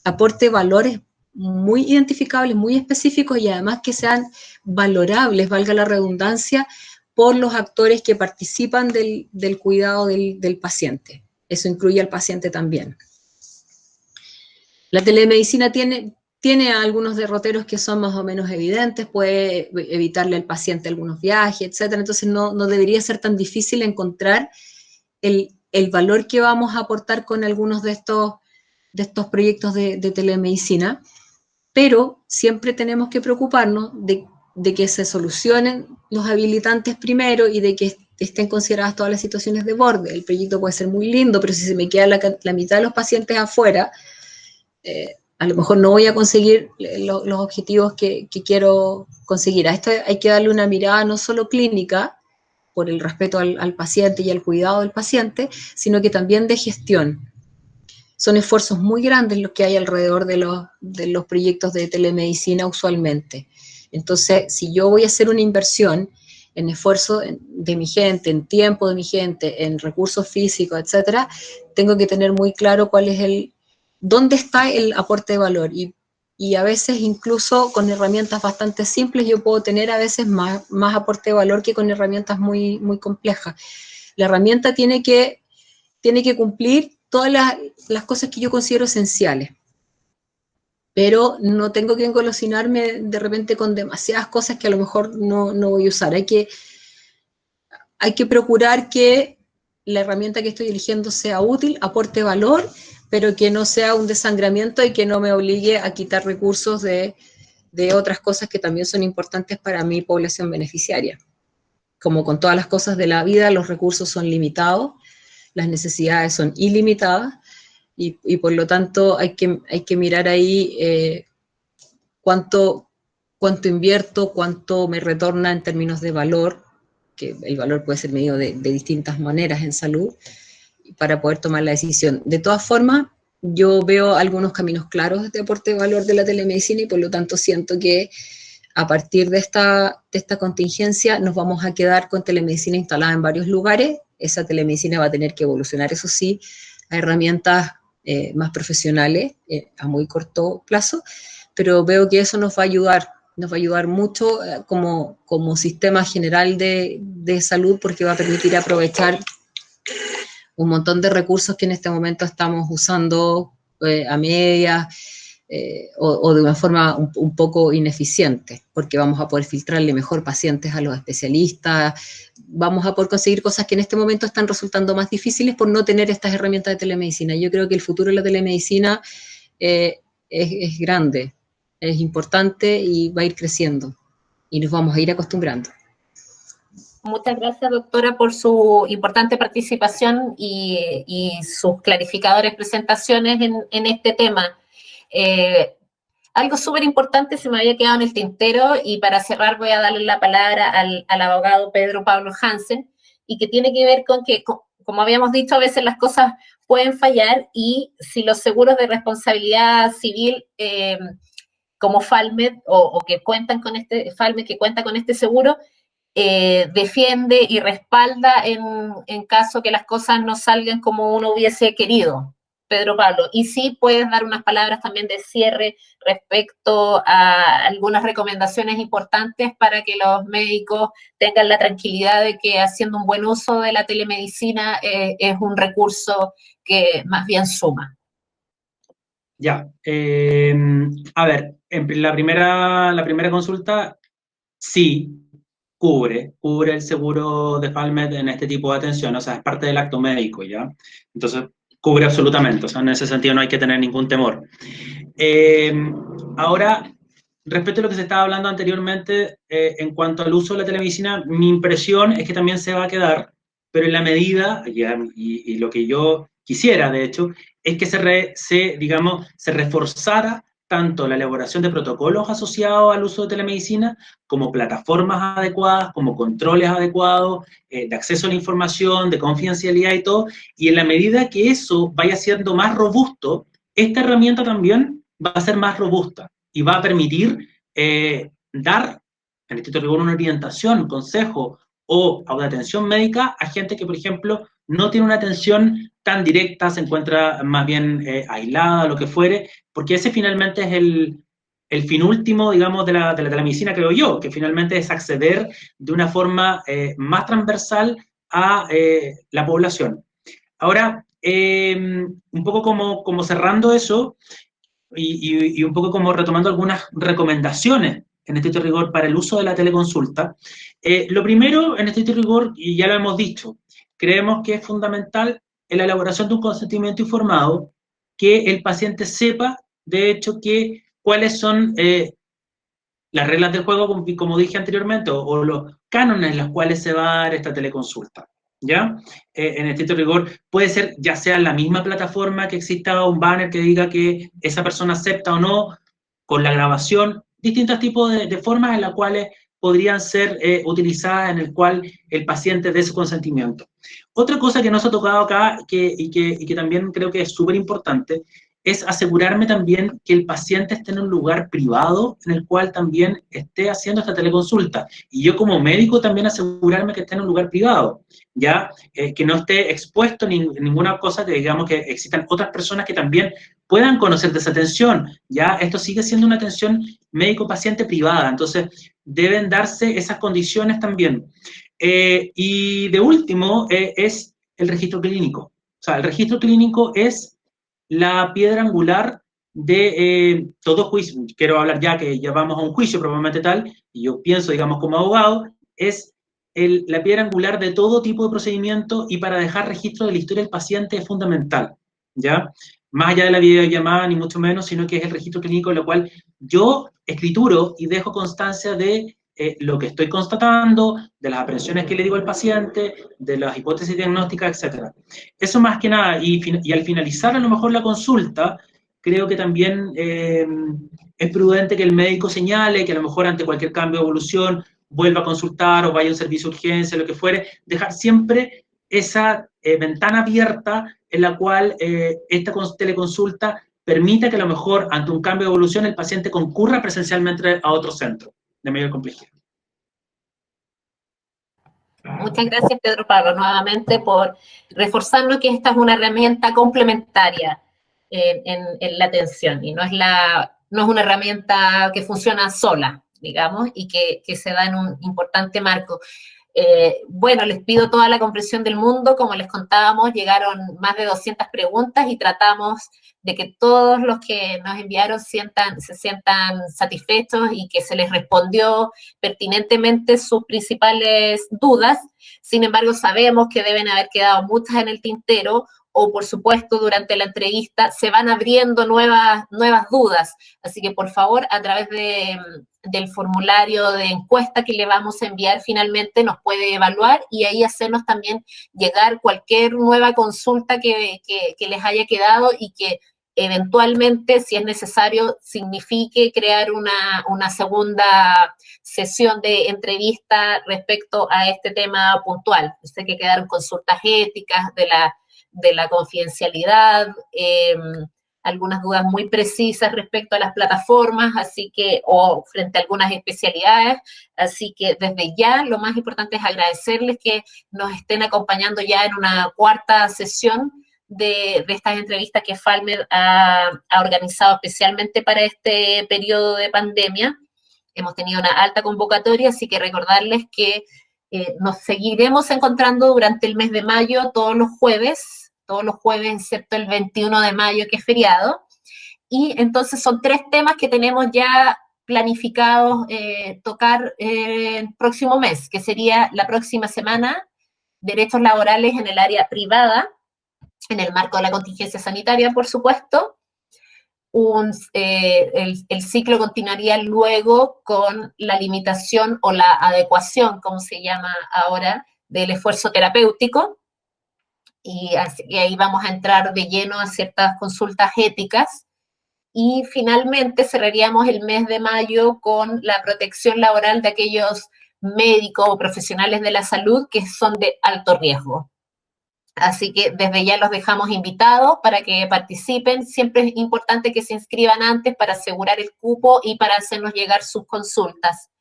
aporte valores muy identificables, muy específicos y además que sean valorables, valga la redundancia, por los actores que participan del cuidado del paciente. Eso incluye al paciente también. La telemedicina tiene algunos derroteros que son más o menos evidentes, puede evitarle al paciente algunos viajes, etc. Entonces no debería ser tan difícil encontrar el valor que vamos a aportar con algunos de estos proyectos de telemedicina, pero siempre tenemos que preocuparnos de que se solucionen los habilitantes primero y de que estén consideradas todas las situaciones de borde. El proyecto puede ser muy lindo, pero si se me queda la mitad de los pacientes afuera, a lo mejor no voy a conseguir los objetivos que quiero conseguir. A esto hay que darle una mirada no solo clínica, por el respeto al paciente y al cuidado del paciente, sino que también de gestión. Son esfuerzos muy grandes los que hay alrededor de los proyectos de telemedicina usualmente. Entonces, si yo voy a hacer una inversión en esfuerzo de mi gente, en tiempo de mi gente, en recursos físicos, etcétera, tengo que tener muy claro dónde está el aporte de valor. Y a veces, incluso con herramientas bastante simples, yo puedo tener a veces más aporte de valor que con herramientas muy, muy complejas. La herramienta tiene que cumplir todas las cosas que yo considero esenciales. Pero no tengo que engolosinarme de repente con demasiadas cosas que a lo mejor no voy a usar. Hay que procurar que la herramienta que estoy eligiendo sea útil, aporte valor, pero que no sea un desangramiento y que no me obligue a quitar recursos de otras cosas que también son importantes para mi población beneficiaria. Como con todas las cosas de la vida, los recursos son limitados, las necesidades son ilimitadas, y por lo tanto hay que mirar ahí cuánto invierto, cuánto me retorna en términos de valor, que el valor puede ser medido de distintas maneras en salud, para poder tomar la decisión. De todas formas, yo veo algunos caminos claros de aporte de valor de la telemedicina y por lo tanto siento que a partir de esta contingencia nos vamos a quedar con telemedicina instalada en varios lugares esa telemedicina va a tener que evolucionar, eso sí, a herramientas más profesionales a muy corto plazo, pero veo que eso nos va a ayudar mucho como sistema general de salud, porque va a permitir aprovechar un montón de recursos que en este momento estamos usando a medias, o de una forma un poco ineficiente, porque vamos a poder filtrarle mejor pacientes a los especialistas, vamos a poder conseguir cosas que en este momento están resultando más difíciles por no tener estas herramientas de telemedicina. Yo creo que el futuro de la telemedicina es grande, es importante y va a ir creciendo, y nos vamos a ir acostumbrando. Muchas gracias, doctora, por su importante participación y sus clarificadores presentaciones en este tema. Algo súper importante se me había quedado en el tintero, y para cerrar voy a darle la palabra al abogado Pedro Pablo Hansen, y que tiene que ver con que, como habíamos dicho, a veces las cosas pueden fallar, y si los seguros de responsabilidad civil como Falmed, o que cuentan con este Falmed, que cuenta con este seguro, defiende y respalda en caso que las cosas no salgan como uno hubiese querido. Pedro Pablo, y sí puedes dar unas palabras también de cierre respecto a algunas recomendaciones importantes para que los médicos tengan la tranquilidad de que haciendo un buen uso de la telemedicina es un recurso que más bien suma. Ya, a ver, en la primera consulta, sí, cubre el seguro de Falmed en este tipo de atención, o sea, es parte del acto médico, ¿ya? Entonces, cubre absolutamente, o sea, en ese sentido no hay que tener ningún temor. Ahora, respecto a lo que se estaba hablando anteriormente, en cuanto al uso de la telemedicina, mi impresión es que también se va a quedar, pero en la medida, y lo que yo quisiera, de hecho, es que se reforzara tanto la elaboración de protocolos asociados al uso de telemedicina, como plataformas adecuadas, como controles adecuados, de acceso a la información, de confidencialidad y todo, y en la medida que eso vaya siendo más robusto, esta herramienta también va a ser más robusta y va a permitir dar, en estricto rigor, una orientación, consejo o atención médica a gente que, por ejemplo, no tiene una atención tan directa, se encuentra más bien aislada, lo que fuere, porque ese finalmente es el fin último, digamos, de la telemedicina, creo yo, que finalmente es acceder de una forma más transversal a la población. Ahora, un poco como cerrando eso, y un poco como retomando algunas recomendaciones en estricto rigor para el uso de la teleconsulta. Lo primero, en estricto rigor, y ya lo hemos dicho, creemos que es fundamental en la elaboración de un consentimiento informado que el paciente sepa, de hecho, cuáles son las reglas del juego, como dije anteriormente, o los cánones en los cuales se va a dar esta teleconsulta. ¿Ya? En estricto rigor, puede ser ya sea en la misma plataforma que exista un banner que diga que esa persona acepta o no, con la grabación, distintos tipos de formas en las cuales podrían ser utilizadas en el cual el paciente dé su consentimiento. Otra cosa que nos ha tocado acá y que también creo que es súper importante es asegurarme también que el paciente esté en un lugar privado en el cual también esté haciendo esta teleconsulta. Y yo como médico también asegurarme que esté en un lugar privado, ¿ya? Que no esté expuesto en ninguna cosa, que digamos que existan otras personas que también puedan conocer de esa atención, ¿ya? Esto sigue siendo una atención médico-paciente privada, entonces deben darse esas condiciones también. Y de último, es el registro clínico. O sea, el registro clínico es la piedra angular de todo juicio. Quiero hablar ya que ya vamos a un juicio probablemente tal, y yo pienso, digamos, como abogado, es la piedra angular de todo tipo de procedimiento, y para dejar registro de la historia del paciente es fundamental, ¿ya? Más allá de la videollamada, ni mucho menos, sino que es el registro clínico en lo cual yo escrituro y dejo constancia de lo que estoy constatando, de las aprehensiones que le digo al paciente, de las hipótesis diagnósticas, etc. Eso más que nada, y al finalizar a lo mejor la consulta, creo que también es prudente que el médico señale que a lo mejor ante cualquier cambio o evolución vuelva a consultar o vaya a un servicio de urgencia, lo que fuere, dejar siempre esa ventana abierta en la cual esta teleconsulta permita que a lo mejor ante un cambio de evolución el paciente concurra presencialmente a otro centro de mayor complejidad. Muchas gracias, Pedro Pablo, nuevamente por reforzarnos que esta es una herramienta complementaria en la atención y no es una herramienta que funciona sola, digamos, y que se da en un importante marco. Bueno, les pido toda la comprensión del mundo. Como les contábamos, llegaron más de 200 preguntas y tratamos de que todos los que nos enviaron se sientan satisfechos y que se les respondió pertinentemente sus principales dudas. Sin embargo, sabemos que deben haber quedado muchas en el tintero o, por supuesto, durante la entrevista se van abriendo nuevas dudas. Así que, por favor, a través del formulario de encuesta que le vamos a enviar finalmente, nos puede evaluar y ahí hacernos también llegar cualquier nueva consulta que les haya quedado y que eventualmente, si es necesario, signifique crear una segunda sesión de entrevista respecto a este tema puntual. Sé que quedaron consultas éticas de la confidencialidad, algunas dudas muy precisas respecto a las plataformas, así que, o frente a algunas especialidades, así que desde ya lo más importante es agradecerles que nos estén acompañando ya en una cuarta sesión de estas entrevistas que Falmed ha organizado especialmente para este periodo de pandemia. Hemos tenido una alta convocatoria, así que recordarles que nos seguiremos encontrando durante el mes de mayo todos los jueves, excepto el 21 de mayo, que es feriado. Y entonces son 3 temas que tenemos ya planificados tocar el próximo mes, que sería la próxima semana, derechos laborales en el área privada, en el marco de la contingencia sanitaria, por supuesto. El ciclo continuaría luego con la limitación o la adecuación, como se llama ahora, del esfuerzo terapéutico. Y ahí vamos a entrar de lleno a ciertas consultas éticas. Y finalmente cerraríamos el mes de mayo con la protección laboral de aquellos médicos o profesionales de la salud que son de alto riesgo. Así que desde ya los dejamos invitados para que participen. Siempre es importante que se inscriban antes para asegurar el cupo y para hacernos llegar sus consultas.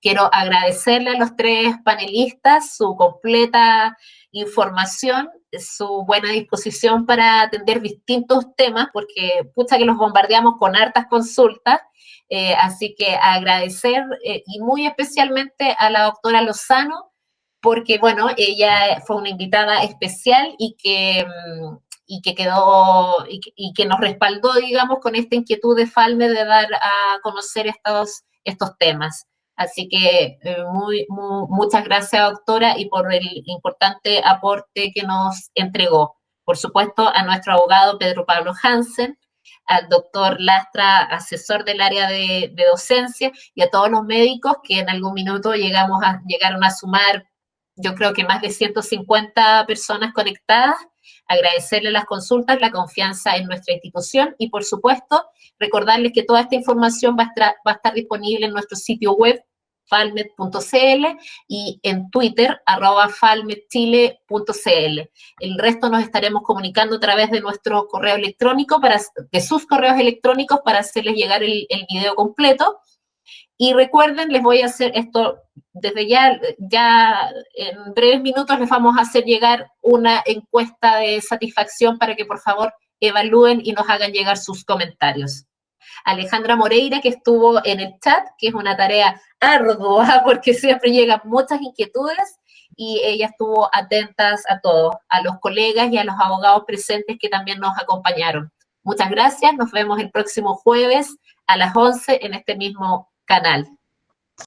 Quiero agradecerle a los 3 panelistas su completa información, su buena disposición para atender distintos temas, porque pucha que los bombardeamos con hartas consultas, así que agradecer y muy especialmente a la doctora Lozano, porque bueno, ella fue una invitada especial y que nos respaldó, digamos, con esta inquietud de Falmed de dar a conocer estos temas. Así que muchas gracias, doctora, y por el importante aporte que nos entregó. Por supuesto, a nuestro abogado Pedro Pablo Hansen, al doctor Lastra, asesor del área de docencia, y a todos los médicos que en algún minuto llegaron a sumar, yo creo que más de 150 personas conectadas. Agradecerle las consultas, la confianza en nuestra institución y, por supuesto, recordarles que toda esta información va a estar disponible en nuestro sitio web falmed.cl y en Twitter @falmedchile.cl. El resto nos estaremos comunicando a través de nuestro correo electrónico, de sus correos electrónicos, para hacerles llegar el video completo. Y recuerden, les voy a hacer esto desde ya en breves minutos les vamos a hacer llegar una encuesta de satisfacción para que por favor evalúen y nos hagan llegar sus comentarios. Alejandra Moreira, que estuvo en el chat, que es una tarea ardua porque siempre llegan muchas inquietudes, y ella estuvo atenta a todos, a los colegas y a los abogados presentes que también nos acompañaron. Muchas gracias, nos vemos el próximo jueves a las 11 en este mismo canal.